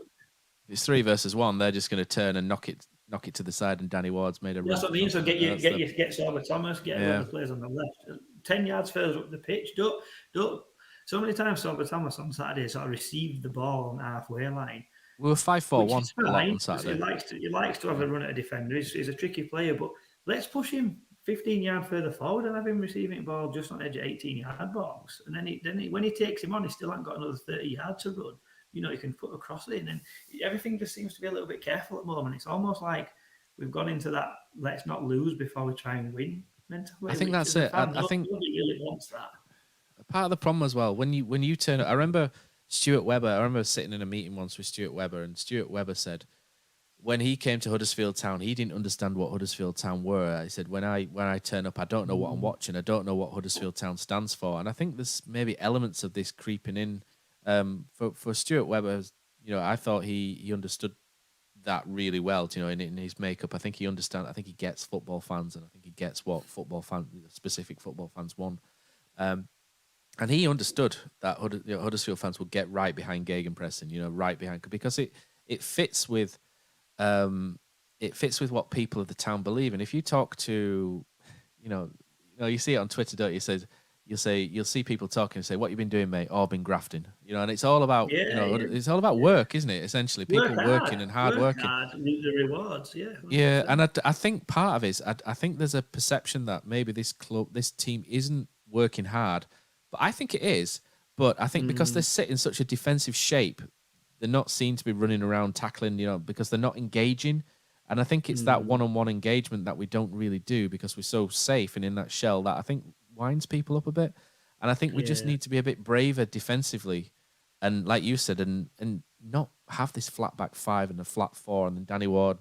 Speaker 4: it's 3 versus 1. They're just going to turn and knock it to the side, and Danny Ward's made a.
Speaker 5: That's what I mean. So get Sorba Thomas, get other players on the left, 10 yards further up the pitch. Don't. So many times Sorba Thomas on Saturday sort of received the ball on the halfway line.
Speaker 4: We were 5-4-1 a lot on Saturday.
Speaker 5: He likes to have a run at a defender. He's a tricky player, but let's push him 15 yards further forward and have him receiving the ball just on the edge of 18-yard box. And then when he takes him on, he still hasn't got another 30 yards to run. You can put a cross in, and everything just seems to be a little bit careful at the moment. It's almost like we've gone into that let's not lose before we try and win mentality.
Speaker 4: I think that's it. I think
Speaker 5: nobody really wants that.
Speaker 4: Part of the problem as well, when you turn, I remember Stuart Webber. I remember sitting in a meeting once with Stuart Webber, and Stuart Webber said when he came to Huddersfield Town, he didn't understand what Huddersfield Town were. He said when I turn up, I don't know what I'm watching. I don't know what Huddersfield Town stands for, and I think there's maybe elements of this creeping in. For Stuart Webber, I thought he understood that really well. In his makeup, I think he understands. I think he gets football fans, and I think he gets what specific football fans want. And he understood that Huddersfield fans would get right behind gegenpressing, right behind, because it fits with what people of the town believe. And if you talk to, you see it on Twitter, don't you? You'll see people talking and say, "What you been doing, mate?" "Oh, been grafting." And it's all about it's all about work, isn't it? Essentially, people working and hard working.
Speaker 5: The rewards, yeah. 100%.
Speaker 4: Yeah, and I think part of it is I think there's a perception that maybe this team isn't working hard, but I think it is. But I think because they sit in such a defensive shape, they're not seen to be running around tackling, because they're not engaging. And I think it's that one-on-one engagement that we don't really do because we're so safe and in that shell that I think winds people up a bit. And I think we just need to be a bit braver defensively. And like you said, and not have this flat back 5 and a flat 4 and then Danny Ward,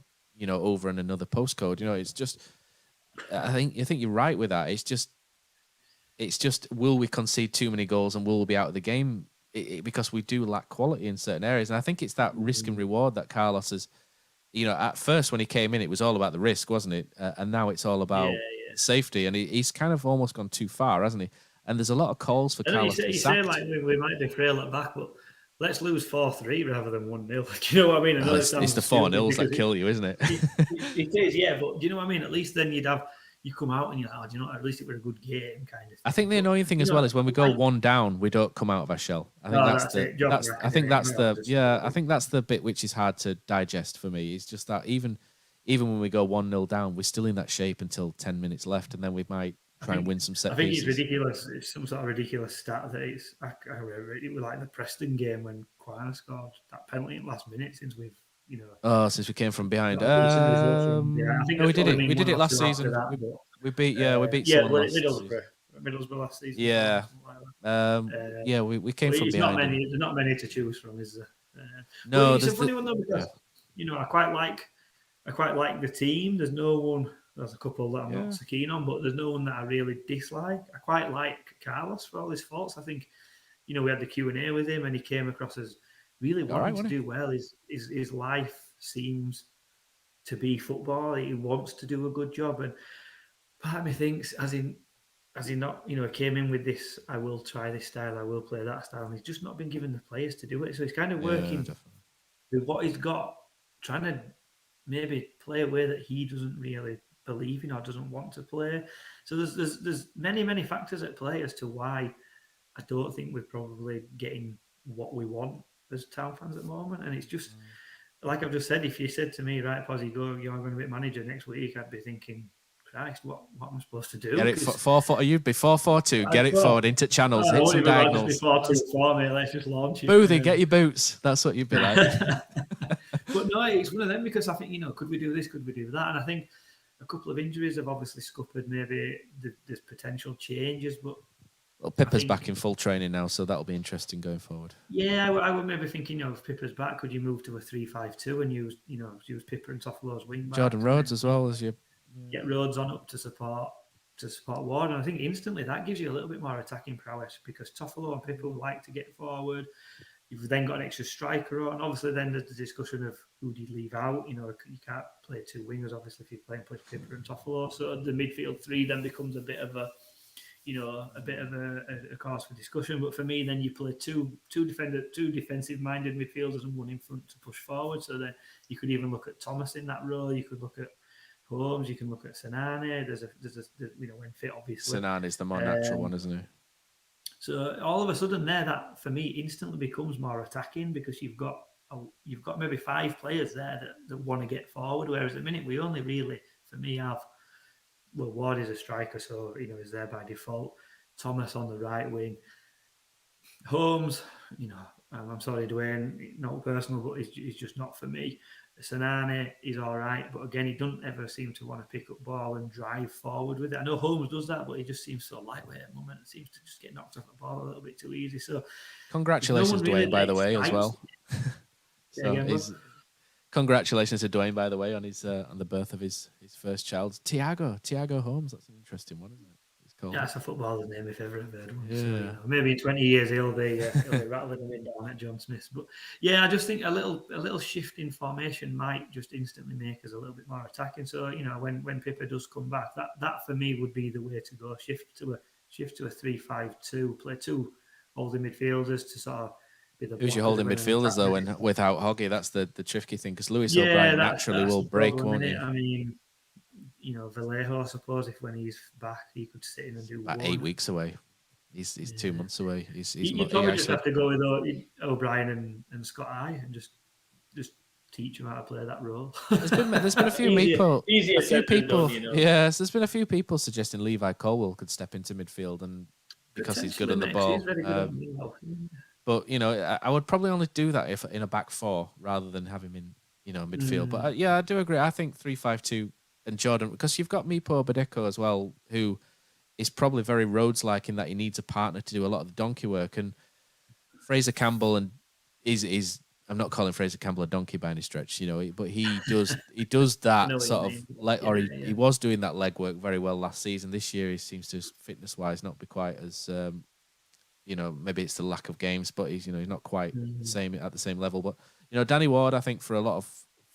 Speaker 4: over in another postcode. It's just, I think you're right with that. It's just, will we concede too many goals and will we be out of the game? Because we do lack quality in certain areas. And I think it's that risk and reward that Carlos has, at first when he came in, it was all about the risk, wasn't it? And now it's all about safety. And he's kind of almost gone too far, hasn't he? And there's a lot of calls for Carlos to be sacked.
Speaker 5: You say like we might be frail at back, but let's lose 4-3 rather than 1-0. Do you know what I mean?
Speaker 4: It's the 4-0s that kill you, isn't it?
Speaker 5: It is, yeah. But do you know what I mean? At least then you come out and you're like, do you know what? At least it was a good game, kind of thing.
Speaker 4: I think the annoying thing as well is when we go 1 down, we don't come out of our shell. I think that's the bit which is hard to digest for me. It's just that even when we go 1-0 down, we're still in that shape until 10 minutes left, and then we might try and win some set pieces.
Speaker 5: It's ridiculous. It's some sort of ridiculous stat that it was like the Preston game when Quana scored that penalty in the last minute since we've.
Speaker 4: Since we came from behind. We did it. We did it last season. We beat someone last season.
Speaker 5: Middlesbrough last season.
Speaker 4: Yeah. We came from behind.
Speaker 5: There's not many to choose from, is there?
Speaker 4: No,
Speaker 5: it's a funny one though because I quite like the team. There's no one. There's a couple that I'm not so keen on, but there's no one that I really dislike. I quite like Carlos for all his faults. I think, we had the Q&A with him and he came across as really wanting to do well. His life seems to be football. He wants to do a good job. And part of me thinks, as he not, he came in with this, I will try this style, I will play that style. And he's just not been given the players to do it. So he's kind of working with what he's got, trying to maybe play a way that he doesn't really believe in or doesn't want to play. So there's many factors at play as to why I don't think we're probably getting what we want as Town fans at the moment. And it's just like I've just said, if you said to me, right, Posy, you're going to be manager next week, I'd be thinking, Christ, what am I supposed to do?
Speaker 4: Get it 4-4. You'd be 4-4-2. Get it forward into channels, hit some diagonals.
Speaker 5: 4-2-4, mate. Let's just launch it.
Speaker 4: Boothie, get your boots. That's what you'd be like.
Speaker 5: But no, it's one of them because I think, could we do this? Could we do that? And I think a couple of injuries have obviously scuppered maybe there's potential changes, but
Speaker 4: Well, Pippa's back in full training now, so that'll be interesting going forward.
Speaker 5: Yeah, I would maybe thinking, if Pippa's back, could you move to a 3-5-2 and use Pippa and Toffolo as wing back?
Speaker 4: Jordan Rhodes as well as you
Speaker 5: get Rhodes on up to support Ward, and I think instantly that gives you a little bit more attacking prowess because Toffolo and Pippa would like to get forward. You've then got an extra striker on. Obviously, then there's the discussion of who do you leave out. You can't play two wingers, obviously, if you're playing Pippa and Toffolo. So the midfield three then becomes a bit of a cause for discussion. But for me, then you play two defensive-minded midfielders and one in front to push forward. So then you could even look at Thomas in that role. You could look at Holmes. You can look at Senane. There's when fit, obviously.
Speaker 4: Senane's the more natural one, isn't he?
Speaker 5: So all of a sudden, that for me instantly becomes more attacking because you've got maybe 5 players there that want to get forward. Whereas at the minute we only really, for me, have. Well, Ward is a striker, so he's there by default. Thomas on the right wing. Holmes, I'm sorry, Dwayne, not personal, but he's just not for me. Senane is all right, but again, he doesn't ever seem to want to pick up ball and drive forward with it. I know Holmes does that, but he just seems so lightweight at the moment. It seems to just get knocked off the ball a little bit too easy. So,
Speaker 4: congratulations, Dwayne, by the way, as well. Congratulations to Dwayne, by the way, on his on the birth of his first child, Tiago Holmes. That's an interesting one, isn't it? It's called.
Speaker 5: Yeah, it's a footballer's name if ever I've heard one.
Speaker 4: Yeah.
Speaker 5: So, maybe in 20 years he'll be rattling him in down at John Smith's. But yeah, I just think a little shift in formation might just instantly make us a little bit more attacking. So when Pippa does come back, that for me would be the way to go. Shift to a 3-5-2. Play 2 holding midfielders to sort of.
Speaker 4: Who's your holding midfielders though? When without Hoggy, that's the tricky thing because Lewis O'Brien naturally will break, won't he?
Speaker 5: I mean, Vallejo, I suppose, if when he's back, he could sit in and do
Speaker 4: about 8 weeks away. He's 2 months away.
Speaker 5: You probably just have to go with O'Brien and Scott Eye and just teach him how to play that role.
Speaker 4: There's been a few people.
Speaker 5: Yes,
Speaker 4: there's been a few people suggesting Levi Colwell could step into midfield and because he's good on the ball. But I would probably only do that if in a back 4 rather than have him in midfield. But I do agree. I think 3-5-2 and Jordan because you've got Mipo Badeko as well, who is probably very Rhodes-like in that he needs a partner to do a lot of the donkey work. And Fraser Campbell and is I'm not calling Fraser Campbell a donkey by any stretch, but he does that sort of he was doing that leg work very well last season. This year he seems to fitness-wise not be quite as. Maybe it's the lack of games, but he's not quite at the same level. But Danny Ward, I think for a lot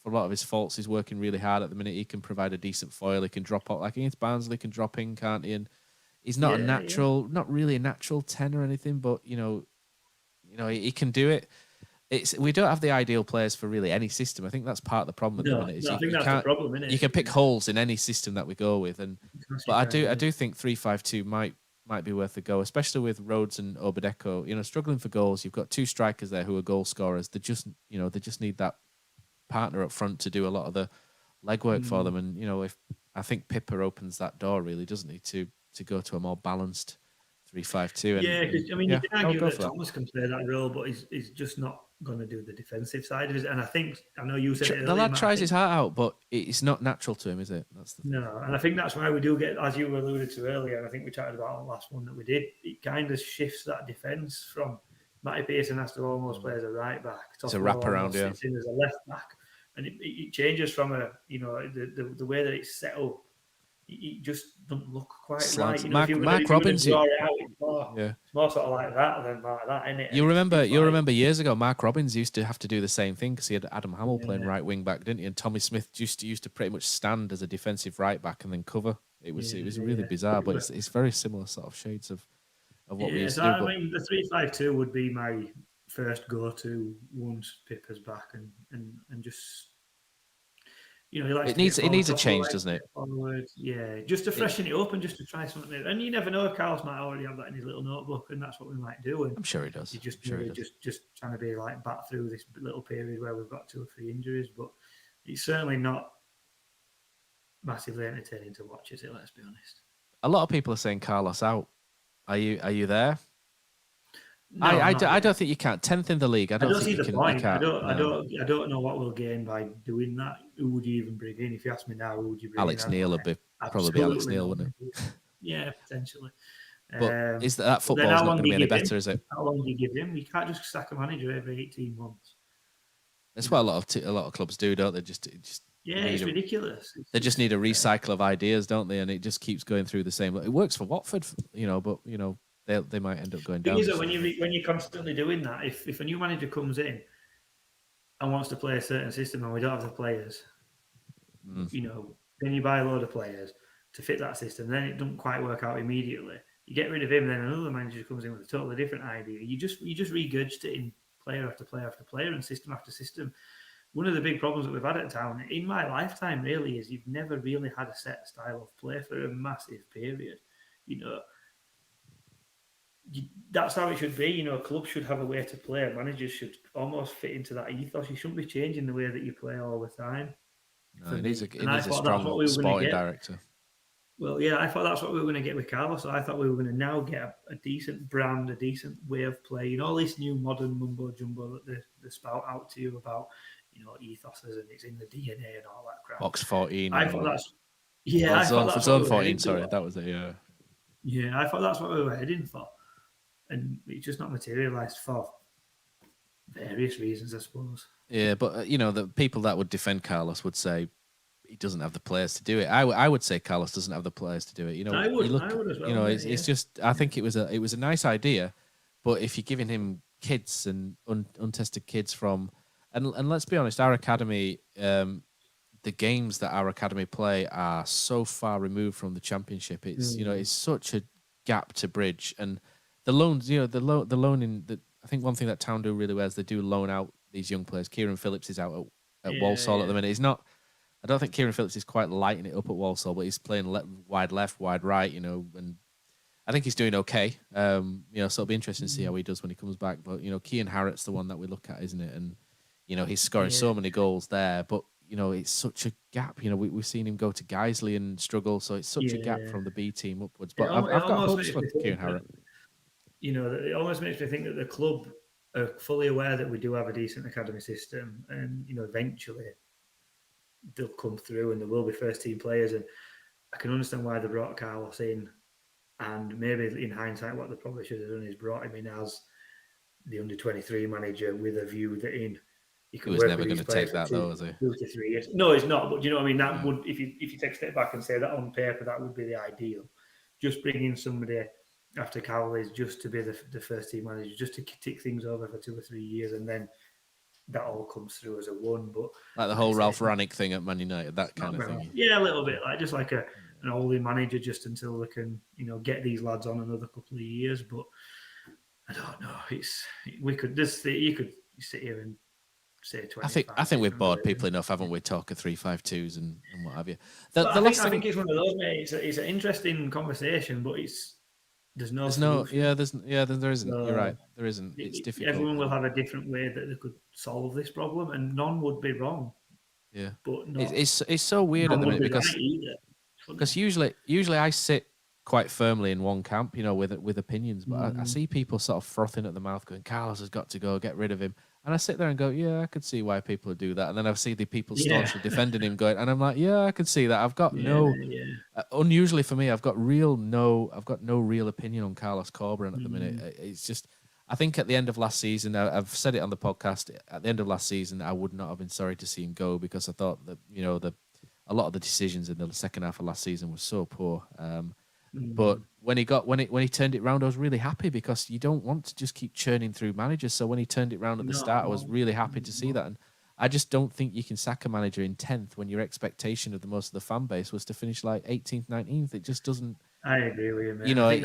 Speaker 4: of his faults, he's working really hard at the minute. He can provide a decent foil. He can drop out like against Barnsley, can drop in, can't he? And he's not not really a natural 10 or anything, but he can do it. We don't have the ideal players for really any system. I think that's part of the problem at the minute.
Speaker 5: I think that's the problem, isn't it?
Speaker 4: You can pick holes in any system that we go with, but I do think 3-5-2 might be worth a go, especially with Rhodes and Obadeko. Struggling for goals. You've got 2 strikers there who are goal scorers. They just need that partner up front to do a lot of the legwork for them. And if I think Pippa opens that door, really, doesn't he, to go to a more balanced 3-5-2.
Speaker 5: Because you can argue that Thomas can play that role, but he's just not going to do the defensive side of it. And I know you said it earlier,
Speaker 4: the lad tries his heart out, but it's not natural to him, is it? That's the thing.
Speaker 5: No, and I think that's why we do get, as you alluded to earlier, and I think we chatted about on the last one that we did, it kind of shifts that defence from Matty Pearson has to almost play as a right back.
Speaker 4: It's a wraparound,
Speaker 5: sits in as a left back. And it changes from the way that it's set up. It just doesn't look quite right.
Speaker 4: Mark Robbins,
Speaker 5: it's more sort of like that than like that, isn't it?
Speaker 4: You'll remember years ago, Mark Robbins used to have to do the same thing because he had Adam Hamill playing right wing back, didn't he? And Tommy Smith used to pretty much stand as a defensive right back and then cover. It was really bizarre, but it's very similar sort of shades of what we used to do.
Speaker 5: I mean, the 3-5-2 would be my first go-to once Pippa's back and just.
Speaker 4: It needs a change, doesn't it?
Speaker 5: Forward. Yeah, just to freshen it up and just to try something new. And you never know, Carlos might already have that in his little notebook, and that's what we might do. And
Speaker 4: I'm sure he does.
Speaker 5: Just trying to be like back through this little period where we've got 2 or 3 injuries, but it's certainly not massively entertaining to watch, is it? Let's be honest.
Speaker 4: A lot of people are saying Carlos out. Are you there?
Speaker 5: No,
Speaker 4: I don't think you can. 10th in the league. I don't think
Speaker 5: see
Speaker 4: you
Speaker 5: the
Speaker 4: can.
Speaker 5: point.
Speaker 4: You can't,
Speaker 5: I don't know what we'll gain by doing that. Who would you even bring in? If you ask me now, who would you bring
Speaker 4: Alex
Speaker 5: in?
Speaker 4: Neil would probably be Alex Neil, wouldn't it?
Speaker 5: Yeah, potentially.
Speaker 4: But is that football's not going to be any better, is it?
Speaker 5: How long do you give him? You can't just sack a manager every 18 months.
Speaker 4: That's what a lot of clubs do, don't they?
Speaker 5: It's ridiculous.
Speaker 4: They just need a recycle of ideas, don't they? And it just keeps going through the same. It works for Watford, but they might end up going down.
Speaker 5: The thing is that when you're constantly doing that, if a new manager comes in and wants to play a certain system and we don't have the players, then you buy a load of players to fit that system. Then it doesn't quite work out immediately. You get rid of him, then another manager comes in with a totally different idea. You just regurgitating player after player after player and system after system. One of the big problems that we've had at Town in my lifetime really is you've never really had a set style of play for a massive period. That's how it should be. A club should have a way to play. Managers should almost fit into that ethos. You shouldn't be changing the way that you play all the time.
Speaker 4: No, it needs a strong sporting director.
Speaker 5: Well, yeah, I thought that's what we were going to get with Carlos. I thought we were going to now get a decent brand, a decent way of playing. All this new modern mumbo jumbo that they spout out to you about, ethoses and it's in the DNA and all that crap.
Speaker 4: Box 14.
Speaker 5: I thought that's
Speaker 4: Zone 14. Sorry, that was it. Yeah.
Speaker 5: Yeah, I thought that's what we were heading for, and it's just not materialised for various reasons, I suppose.
Speaker 4: Yeah, but the people that would defend Carlos would say he doesn't have the players to do it. I would say Carlos doesn't have the players to do it. I would as well. It's just I think it was a nice idea, but if you're giving him kids and untested kids from, and let's be honest, our academy, the games that our academy play are so far removed from the championship. It's it's such a gap to bridge, and the loans, the loaning. I think one thing that Town do really well is they do loan out these young players. Kieran Phillips is out at Walsall at the minute. He's not. I don't think Kieran Phillips is quite lighting it up at Walsall, but he's playing wide left, wide right, and I think he's doing okay. So it'll be interesting to see how he does when he comes back. But Kean Harrett's the one that we look at, isn't it? And he's scoring so many goals there, but it's such a gap. We've seen him go to Guiseley and struggle, so it's such a gap from the B team upwards. But I've got hopes for Kieran Harrett.
Speaker 5: It almost makes me think that the club are fully aware that we do have a decent academy system, and eventually they'll come through and there will be first team players. And I can understand why they brought Carlos in, and maybe in hindsight what they probably should have done is brought him in as the under-23 manager with a view that he could
Speaker 4: was never going to take that though, was he?
Speaker 5: 2 to 3 years. No, it's not, but you know what I mean? That would, if you take a step back and say that on paper, that would be the ideal. Just bringing somebody after Cowley's just to be the first team manager, just to tick things over for 2 or 3 years, and then that all comes through as a one. But
Speaker 4: like the whole Ralph Ranick thing at Man United, that kind of thing.
Speaker 5: Yeah, a little bit, like an holding manager just until they can, get these lads on another couple of years. But I don't know. You could sit here and say 25.
Speaker 4: I think we've bored people enough, haven't we? Talking 3-5-2s and what have you.
Speaker 5: I think it's one of those, mate. It's an interesting conversation, but there isn't. You're right. There isn't. It's difficult. Everyone will have a different way that they could solve this problem, and none would be wrong.
Speaker 4: Yeah,
Speaker 5: but
Speaker 4: it's so weird at the minute because usually I sit quite firmly in one camp, with opinions, but I see people sort of frothing at the mouth, going, "Carlos has got to go, get rid of him." And I sit there and go, yeah, I could see why people would do that. And then I see the people staunchly defending him going, and I'm like, yeah, I can see that. I've got unusually for me, I've got no real opinion on Carlos Corberan at the minute. It's just, I think at the end of last season, I've said it on the podcast, at the end of last season, I would not have been sorry to see him go, because I thought that, a lot of the decisions in the second half of last season were so poor. But when he turned it round, I was really happy, because you don't want to just keep churning through managers. So when he turned it round at the start, I was really happy to see that. And I just don't think you can sack a manager in 10th when your expectation of the most of the fan base was to finish like 18th, 19th. It just doesn't.
Speaker 5: I agree with you, man.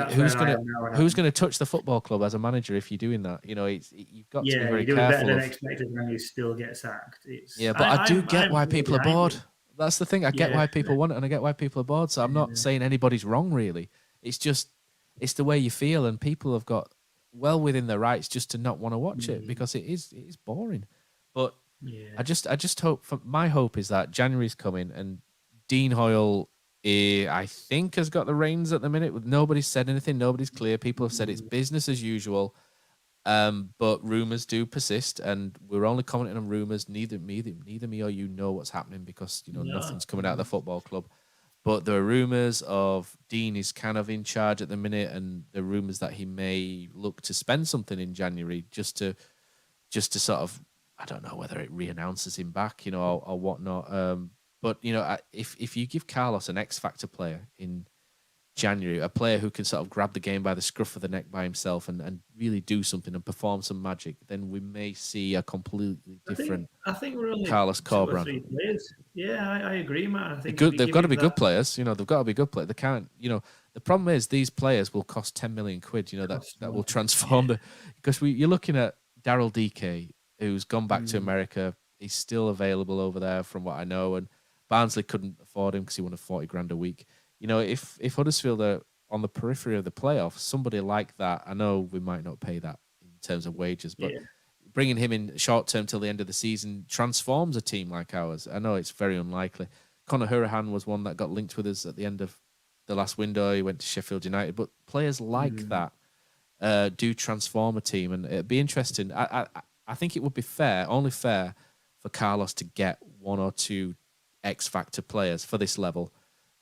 Speaker 4: Who's going to touch the football club as a manager if you're doing that? You've got to be very
Speaker 5: careful.
Speaker 4: Better
Speaker 5: than expected, and you still get sacked.
Speaker 4: But I do get why people are bored. That's the thing. I get why people want it, and I get why people are bored. So I'm not saying anybody's wrong, really. It's just, it's the way you feel, and people have got well within their rights just to not want to watch it, because it is boring. But I just hope, my hope is that January's coming, and Dean Hoyle, I think, has got the reins at the minute. Nobody's said anything. Nobody's clear. People have said it's business as usual. But rumours do persist, and we're only commenting on rumours. Neither me or you know what's happening because nothing's coming out of the football club. But there are rumours of Dean is kind of in charge at the minute, and there are rumours that he may look to spend something in January just to sort of, I don't know whether it re-announces him back, or whatnot. But if you give Carlos an X factor player in January, a player who can sort of grab the game by the scruff of the neck by himself and really do something and perform some magic, then we may see a completely different
Speaker 5: I think we're only
Speaker 4: Carlos Corberan.
Speaker 5: 2 or 3 players. Yeah, I agree, Matt. I think
Speaker 4: they've got to be good players. They've got to be good players. They can't. The problem is these players will cost 10 million quid. That will transform because you're looking at Daryl DK, who's gone back to America. He's still available over there, from what I know, and Barnsley couldn't afford him because he wanted 40 grand a week. If Huddersfield are on the periphery of the playoffs, somebody like that, I know we might not pay that in terms of wages, but bringing him in short term till the end of the season transforms a team like ours. I know it's very unlikely. Conor Hurahan was one that got linked with us at the end of the last window. He went to Sheffield United, but players like that do transform a team, and it'd be interesting. I think it would be only fair for Carlos to get 1 or 2 X factor players for this level.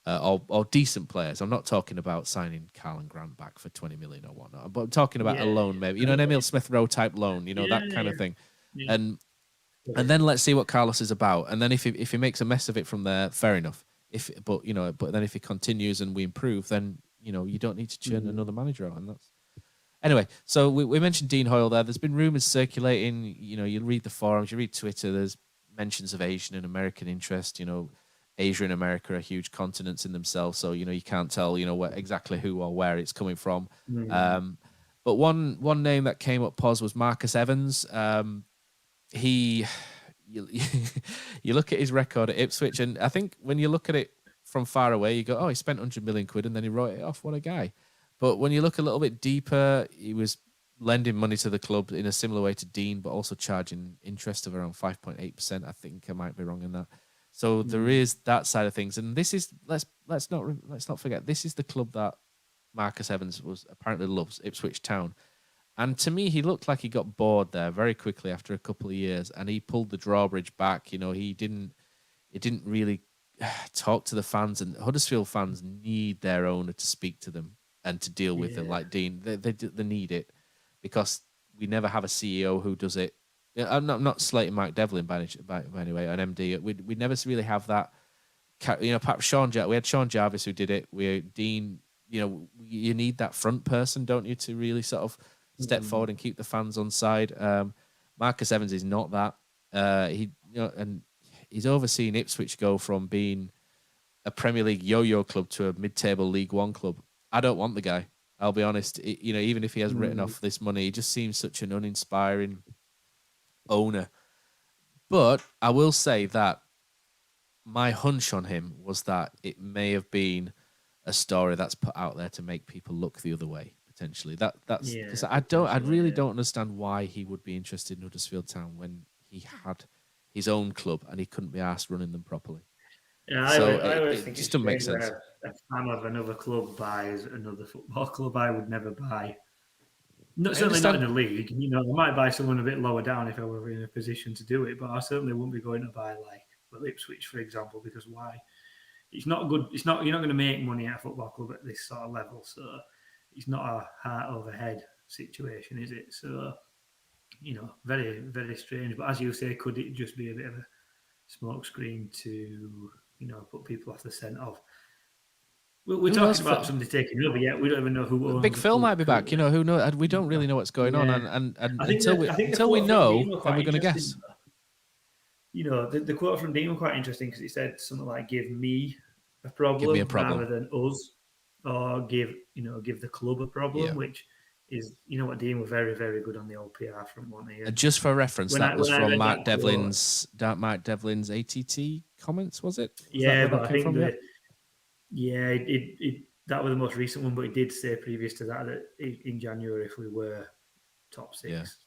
Speaker 4: Or decent players. I'm not talking about signing Carlin Grant back for 20 million or whatnot, but I'm talking about a loan, maybe an Emil Smith Rowe type loan, that kind of thing. Yeah. And then let's see what Carlos is about. And then if he makes a mess of it from there, fair enough. But then if he continues and we improve, then you don't need to churn another manager out. And that's anyway. So we mentioned Dean Hoyle there. There's been rumours circulating. You read the forums, you read Twitter. There's mentions of Asian and American interest. Asia and America are huge continents in themselves, so you can't tell exactly who or where it's coming from. But one name that came up was Marcus Evans. You look at his record at Ipswich, and I think when you look at it from far away, you go, "Oh, he spent 100 million quid, and then he wrote it off. What a guy!" But when you look a little bit deeper, he was lending money to the club in a similar way to Dean, but also charging interest of around 5.8%. I think I might be wrong in that. So there is that side of things, and this is let's not forget, this is the club that Marcus Evans apparently loves, Ipswich Town, and to me he looked like he got bored there very quickly after a couple of years, and he pulled the drawbridge back. He didn't really talk to the fans, and Huddersfield fans need their owner to speak to them and to deal with them like Dean. They need it because we never have a CEO who does it. I'm not slating Mike Devlin by any way, an MD. We never really have that. Perhaps we had Sean Jarvis who did it. Dean. You need that front person, don't you, to really sort of step forward and keep the fans on side. Marcus Evans is not that. And he's overseen Ipswich go from being a Premier League yo-yo club to a mid-table League One club. I don't want the guy. I'll be honest. Even if he has written off this money, he just seems such an uninspiring owner. But I will say that my hunch on him was that it may have been a story that's put out there to make people look the other way, potentially. That's because I really don't understand why he would be interested in Huddersfield Town when he had his own club and he couldn't be asked running them properly.
Speaker 5: Yeah, I always think it just doesn't make sense. A fan of another club buys another football club, I would never buy. Certainly not in the league. I might buy someone a bit lower down if I were in a position to do it, but I certainly wouldn't be going to buy Ipswich, for example, because why? It's not good. You're not going to make money at a football club at this sort of level, so it's not a heart over head situation, is it? So, very, very strange. But as you say, could it just be a bit of a smokescreen to, put people off the scent of? We're talking about somebody taking over, yet we don't even know who owns
Speaker 4: Big Phil might be back. Who knows? We don't really know what's going on, and until we know, then we're going to guess.
Speaker 5: The quote from Dean was quite interesting because he said something like, "Give me a problem, rather than us," or give the club a problem, which is what Dean were very, very good on the old PR front, weren't he?
Speaker 4: Just for reference, that was from Mark Devlin's ATT comments, was it?
Speaker 5: But I think that was the most recent one, but he did say previous to that in January, if we were top 6,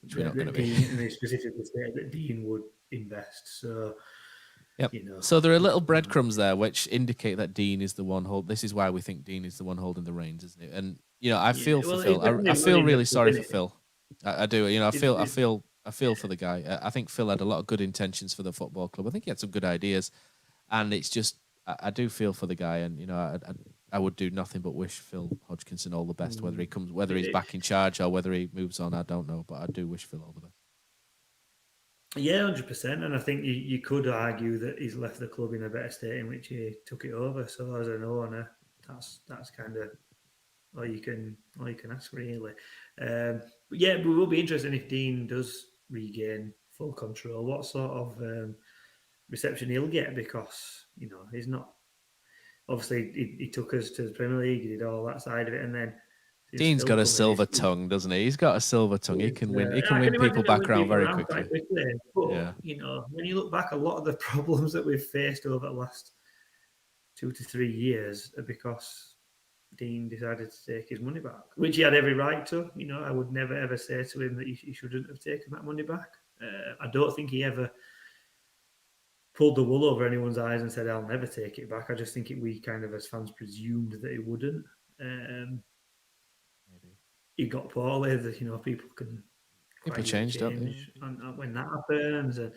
Speaker 4: which we're not going to be,
Speaker 5: and they specifically said that Dean would invest. So,
Speaker 4: so there are little breadcrumbs there which indicate that Dean is the one this is why we think Dean is the one holding the reins, isn't it? And I feel for Phil. I feel really sorry for Phil. I do. I feel for the guy. I think Phil had a lot of good intentions for the football club. I think he had some good ideas, and it's just I do feel for the guy, and I would do nothing but wish Phil Hodgkinson all the best. Whether he's back in charge or whether he moves on, I don't know, but I do wish Phil all the best.
Speaker 5: Yeah, 100%. And I think you could argue that he's left the club in a better state in which he took it over. So as an owner, that's kind of all you can ask, really. But we will be interested if Dean does regain full control, what sort of reception he'll get, because he's not. Obviously, he took us to the Premier League, he did all that side of it, and then
Speaker 4: Dean's got a silver tongue, doesn't he? He's got a silver tongue. He can win. He can win people back around very quickly.
Speaker 5: But when you look back, a lot of the problems that we've faced over the last 2 to 3 years are because Dean decided to take his money back, which he had every right to. I would never ever say to him that he shouldn't have taken that money back. I don't think he ever pulled the wool over anyone's eyes and said, "I'll never take it back." I just think we kind of, as fans, presumed that he wouldn't.
Speaker 4: Maybe
Speaker 5: he got poorly. People can
Speaker 4: change, don't they?
Speaker 5: And when that happens, I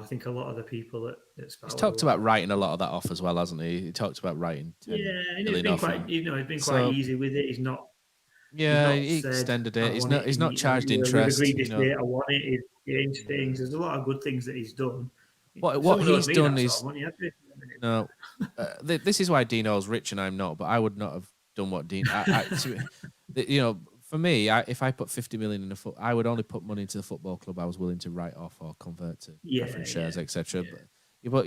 Speaker 5: think a lot of the people that
Speaker 4: he's talked about writing a lot of that off as well, hasn't he? He talked about writing.
Speaker 5: And he's been quite easy with it. He's not.
Speaker 4: Yeah, he extended it. He's not charged interest.
Speaker 5: I want it. He's changed things. There's a lot of good things that he's done.
Speaker 4: What he's done is no. This is why Dino's rich and I'm not. But I would not have done what Dean. For me, if I put 50 million in I would only put money into the football club I was willing to write off or convert to preference shares, etc.
Speaker 5: Yeah.
Speaker 4: But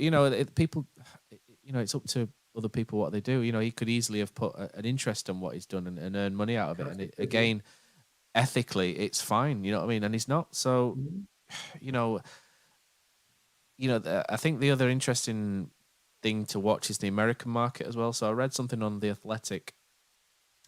Speaker 4: people, it's up to other people what they do. He could easily have put an interest on what he's done and earn money out of it. And again, ethically, it's fine. You know what I mean? And he's not. So, I think the other interesting thing to watch is the American market as well. So I read something on The Athletic,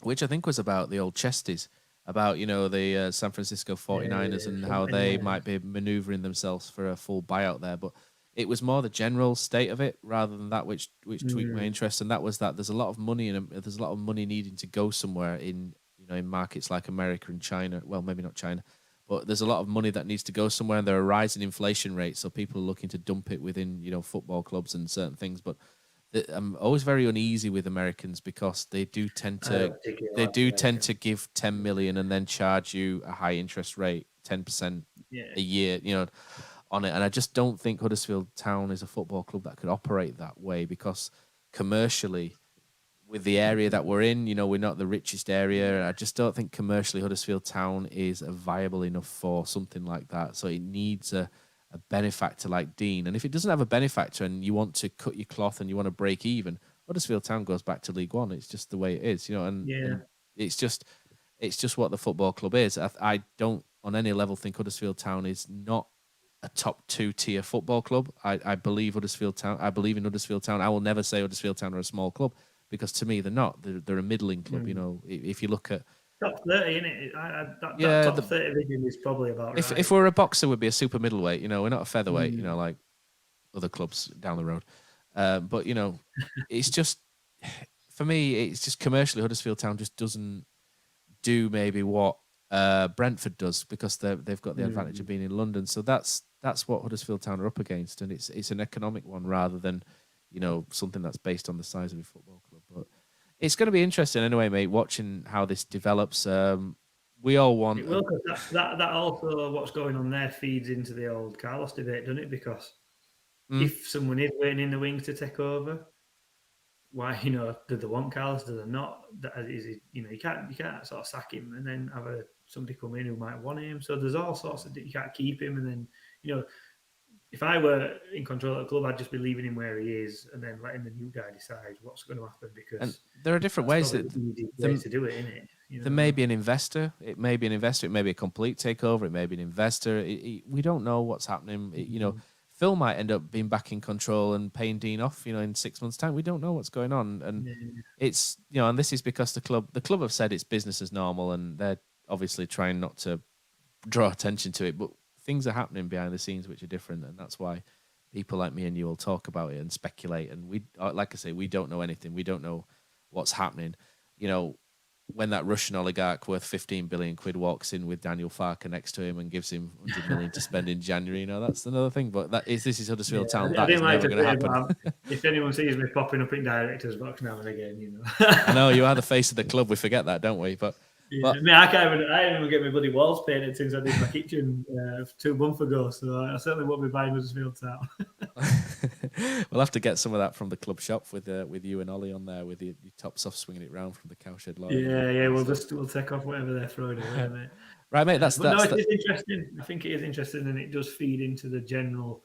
Speaker 4: which I think was about the old Chesties, about, the San Francisco 49ers and how they might be maneuvering themselves for a full buyout there. But it was more the general state of it rather than that which tweaked my interest. And that was that there's a lot of money there's a lot of money needing to go somewhere in markets like America and China. Well, maybe not China, but there's a lot of money that needs to go somewhere, and there are rising inflation rates. So people are looking to dump it within, football clubs and certain things. But I'm always very uneasy with Americans because they do tend to give 10 million and then charge you a high interest rate, 10% a year, on it. And I just don't think Huddersfield Town is a football club that could operate that way, because commercially, with the area that we're in, we're not the richest area. I just don't think commercially Huddersfield Town is viable enough for something like that. So it needs a benefactor like Dean. And if it doesn't have a benefactor and you want to cut your cloth and you want to break even, Huddersfield Town goes back to League One. It's just the way it is, and it's just what the football club is. I don't on any level think Huddersfield Town is not a top 2-tier football club. I believe Huddersfield Town. I believe in Huddersfield Town. I will never say Huddersfield Town are a small club, because to me they're not. They're a middling club. If you look at
Speaker 5: top 30, innit? That top 30 division is probably about right.
Speaker 4: If we're a boxer, we'd be a super middleweight. We're not a featherweight. Like other clubs down the road. But it's just, for me, it's just commercially Huddersfield Town just doesn't do maybe what Brentford does, because they've got the advantage of being in London. So that's what Huddersfield Town are up against, and it's an economic one rather than something that's based on the size of a football club. But it's going to be interesting anyway, mate, watching how this develops. We all want...
Speaker 5: It will, because that also, what's going on there feeds into the old Carlos debate, doesn't it? Because if someone is waiting in the wings to take over, why, do they want Carlos? Do they not? You can't sort of sack him and then have somebody come in who might want him. So there's all sorts of... You can't keep him, and then, if I were in control of the club, I'd just be leaving him where he is and then letting the new guy decide what's going to happen, because
Speaker 4: and there are different ways to
Speaker 5: do it, innit?
Speaker 4: There may be an investor. It may be an investor. It may be a complete takeover. It may be an investor. We don't know what's happening. Phil might end up being back in control and paying Dean off, in 6 months' time. We don't know what's going on. And it's, and this is because the club have said it's business as normal, and they're obviously trying not to draw attention to it. But things are happening behind the scenes which are different, and that's why people like me and you will talk about it and speculate. And we, like I say, we don't know anything. We don't know what's happening. when that Russian oligarch worth 15 billion quid walks in with Daniel Farker next to him and gives him 100 million to spend in January, that's another thing. But this is Huddersfield Town. That is never going to happen.
Speaker 5: If anyone sees me popping up in director's box now and again,
Speaker 4: I know you are the face of the club. We forget that, don't we? But
Speaker 5: I mean, I didn't even get my bloody walls painted since I did my kitchen 2 months ago. So I certainly won't be buying Huddersfield Town.
Speaker 4: We'll have to get some of that from the club shop with you and Ollie on there with your tops off, swinging it round from the Cowshed Loyal.
Speaker 5: Yeah. We'll take off whatever they're throwing away, mate.
Speaker 4: Right, mate.
Speaker 5: It is interesting. I think it is interesting, and it does feed into the general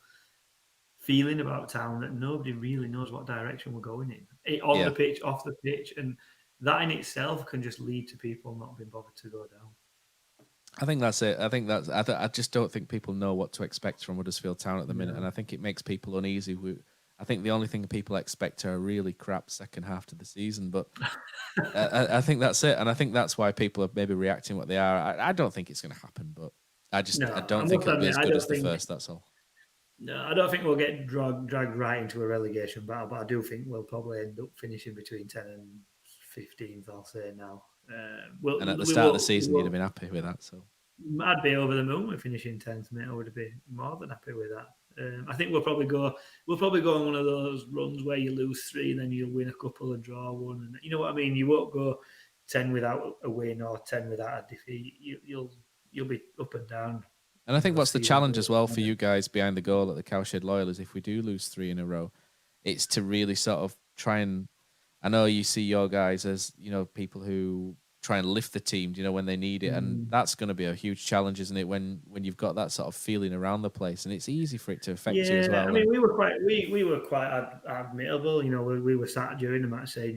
Speaker 5: feeling about town that nobody really knows what direction we're going in. On the pitch, off the pitch, and that in itself can just lead to people not being bothered to go down.
Speaker 4: I think that's it. I just don't think people know what to expect from Huddersfield Town at the minute, and I think it makes people uneasy. I think the only thing people expect are a really crap second half to the season, but I think that's it, and I think that's why people are maybe reacting what they are. I don't think it's going to happen, but I don't think it'll be as good as the first. That's all.
Speaker 5: No, I don't think we'll get dragged right into a relegation battle, but I do think we'll probably end up finishing between 10 and 15th, I'll say now.
Speaker 4: And at the start of the season, you'd have been happy with that. So
Speaker 5: I'd be over the moon with finishing 10th, mate. I would be more than happy with that. I think we'll probably go on one of those runs where you lose 3, then you'll win a couple and draw 1, and you know what I mean. You won't go 10 without a win or 10 without a defeat. You'll be up and down.
Speaker 4: And I think what's the challenge as well for you guys behind the goal at the Cowshed Loyal is if we do lose 3 in a row, it's to really sort of try and. I know you see your guys as people who try and lift the team, when they need it, and that's going to be a huge challenge, isn't it? When you've got that sort of feeling around the place, and it's easy for it to affect you as well.
Speaker 5: I mean, we were quite admirable. We were sat during the match saying,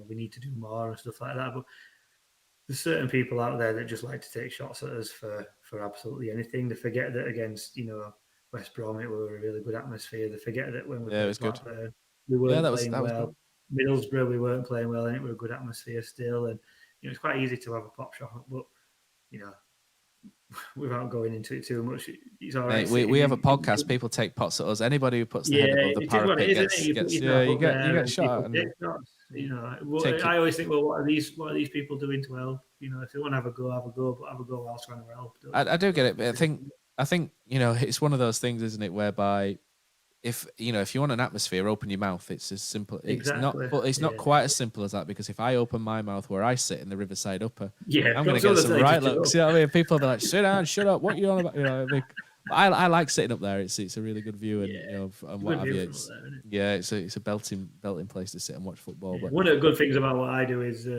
Speaker 5: we need to do more and stuff like that. But there's certain people out there that just like to take shots at us for absolutely anything. They forget that against West Brom, we were a really good atmosphere. They forget that when we
Speaker 4: it was good.
Speaker 5: We weren't playing well. Middlesbrough, we weren't playing well, and it was a good atmosphere still. And it's quite easy to have a pop shot, but without going into it too much, it's all right.
Speaker 4: We have a podcast. People take pots at us. Anybody who puts the head above the parapet gets you get shot.
Speaker 5: I always think, well, what are these people doing to help? If they want to have a go, but have a go whilst trying to help.
Speaker 4: I do get it, but I think it's one of those things, isn't it, whereby if you want an atmosphere, open your mouth. It's as simple.
Speaker 5: Exactly.
Speaker 4: It's not quite as simple as that, because if I open my mouth where I sit in the Riverside Upper,
Speaker 5: I'm
Speaker 4: going to get some right looks. You know what I mean? People will be like, "Sit down, shut up. What are you on about?" I like sitting up there. It's a really good view, and and what have you. It's a belting place to sit and watch football. But
Speaker 5: one of the good things about what I do is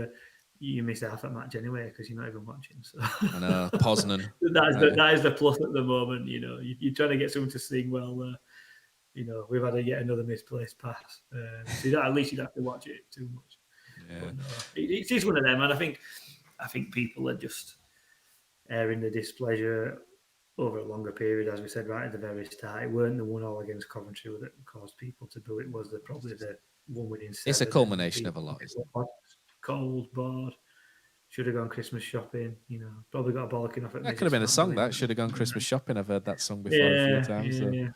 Speaker 5: you miss half that match anyway because you're not even watching. So
Speaker 4: I know Poznan.
Speaker 5: that is the plus at the moment. You're trying to get someone to sing well. We've had yet another misplaced pass. So at least you'd have to watch it too much.
Speaker 4: Yeah.
Speaker 5: But no, it is one of them, and I think people are just airing the displeasure over a longer period, as we said right at the very start. It weren't the 1-1 against Coventry that caused people to boo. It was probably the one within 7.
Speaker 4: It's a culmination of a lot, isn't it?
Speaker 5: Cold, bored. Should have gone Christmas shopping. Probably got a bollocking off at.
Speaker 4: That could have been a song. That should have gone Christmas shopping. I've heard that song before a few times. So.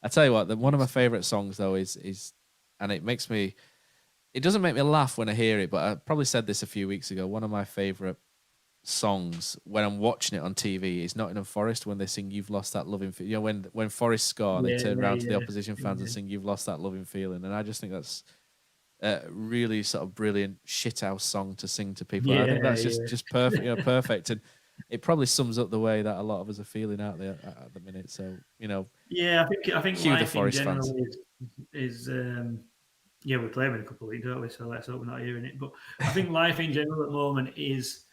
Speaker 4: I tell you what, one of my favourite songs though is, and it doesn't make me laugh when I hear it, but I probably said this a few weeks ago. One of my favourite songs when I'm watching it on TV is Nottingham Forest when they sing "You've Lost That Loving Feeling." When Forest score, they turn around to the opposition fans and sing "You've Lost That Loving Feeling," and I just think that's a really sort of brilliant shithouse song to sing to people. I think that's just perfect, perfect, and it probably sums up the way that a lot of us are feeling out there at the minute. So
Speaker 5: I think
Speaker 4: cue
Speaker 5: life
Speaker 4: the Forest
Speaker 5: in general
Speaker 4: fans.
Speaker 5: is we play them in a couple of weeks, don't we? So let's hope we're not hearing it. But I think life in general at the moment is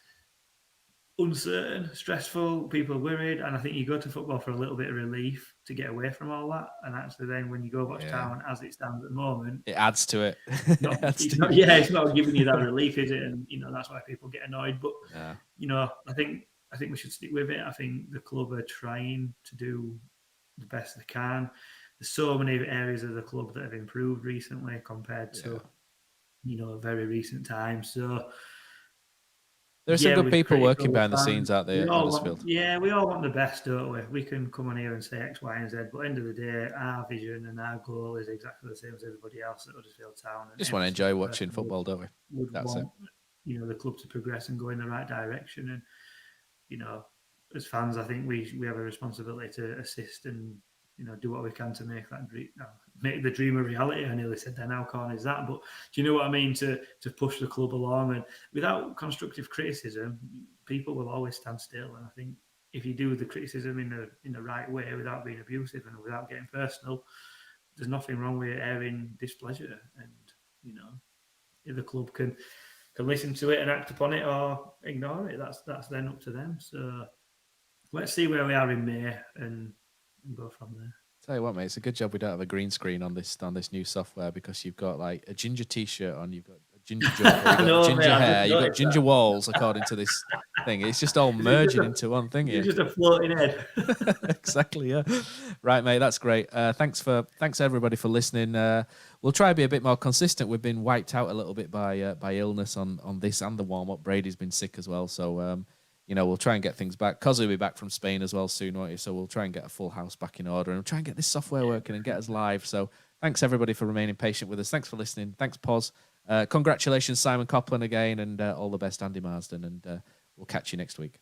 Speaker 5: uncertain, stressful, people are worried, and I think you go to football for a little bit of relief to get away from all that. And actually then when you go watch Town as it stands at the moment,
Speaker 4: it adds to it.
Speaker 5: It's not giving you that relief, is it? And that's why people get annoyed. But I think we should stick with it. I think the club are trying to do the best they can. There's so many areas of the club that have improved recently compared to very recent times. So
Speaker 4: there's some good people working behind the scenes out there at Huddersfield.
Speaker 5: We all want the best, don't we? We can come on here and say X, Y, and Z, but at the end of the day, our vision and our goal is exactly the same as everybody else at Huddersfield Town.
Speaker 4: Just want to enjoy watching football, don't we? That's it.
Speaker 5: the club to progress and go in the right direction. And as fans, I think we have a responsibility to assist and do what we can to make that make the dream a reality. I nearly said then, how corny is that? But do you know what I mean? To push the club along, and without constructive criticism, people will always stand still. And I think if you do the criticism in the right way, without being abusive and without getting personal, there's nothing wrong with airing displeasure. And if the club can listen to it and act upon it or ignore it, that's then up to them. So let's see where we are in May and go from there.
Speaker 4: Tell you what, mate, it's a good job we don't have a green screen on this new software, because you've got like a ginger T-shirt on, you've got a ginger jumper, you've got ginger hair, you've got ginger walls, according to this thing. It's just all merging into one thing here.
Speaker 5: You're just a floating head.
Speaker 4: Exactly, yeah. Right, mate, that's great. Thanks everybody for listening. We'll try to be a bit more consistent. We've been wiped out a little bit by illness on this and the warm-up. Brady's been sick as well, so we'll try and get things back. Cos will be back from Spain as well soon, won't you? So we'll try and get a full house back in order and we'll try and get this software working and get us live. So thanks everybody for remaining patient with us. Thanks for listening. Thanks, Poz. Congratulations, Simon Copland, again, and all the best, Andy Marsden. And we'll catch you next week.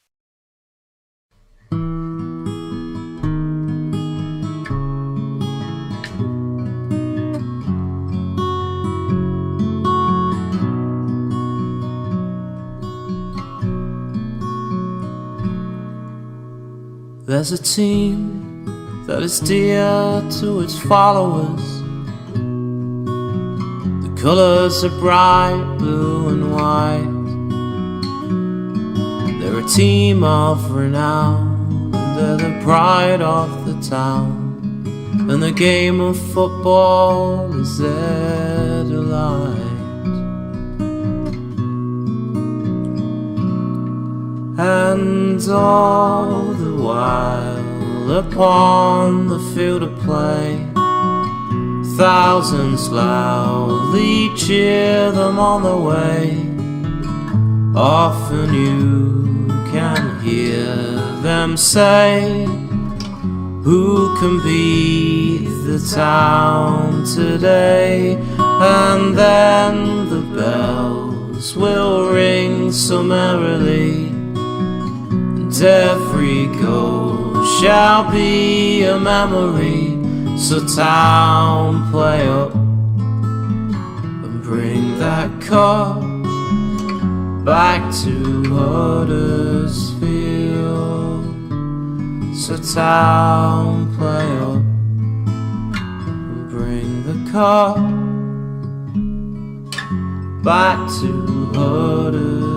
Speaker 6: There's a team that is dear to its followers. The colours are bright blue and white. They're a team of renown, and they're the pride of the town. And the game of football is their delight. And all the while upon the field of play, thousands loudly cheer them on the way. Often you can hear them say, who can beat the town today? And then the bells will ring so merrily, and every goal shall be a memory. So town, play up and bring that cup back to Huddersfield. So town, play up and bring the cup back to Huddersfield.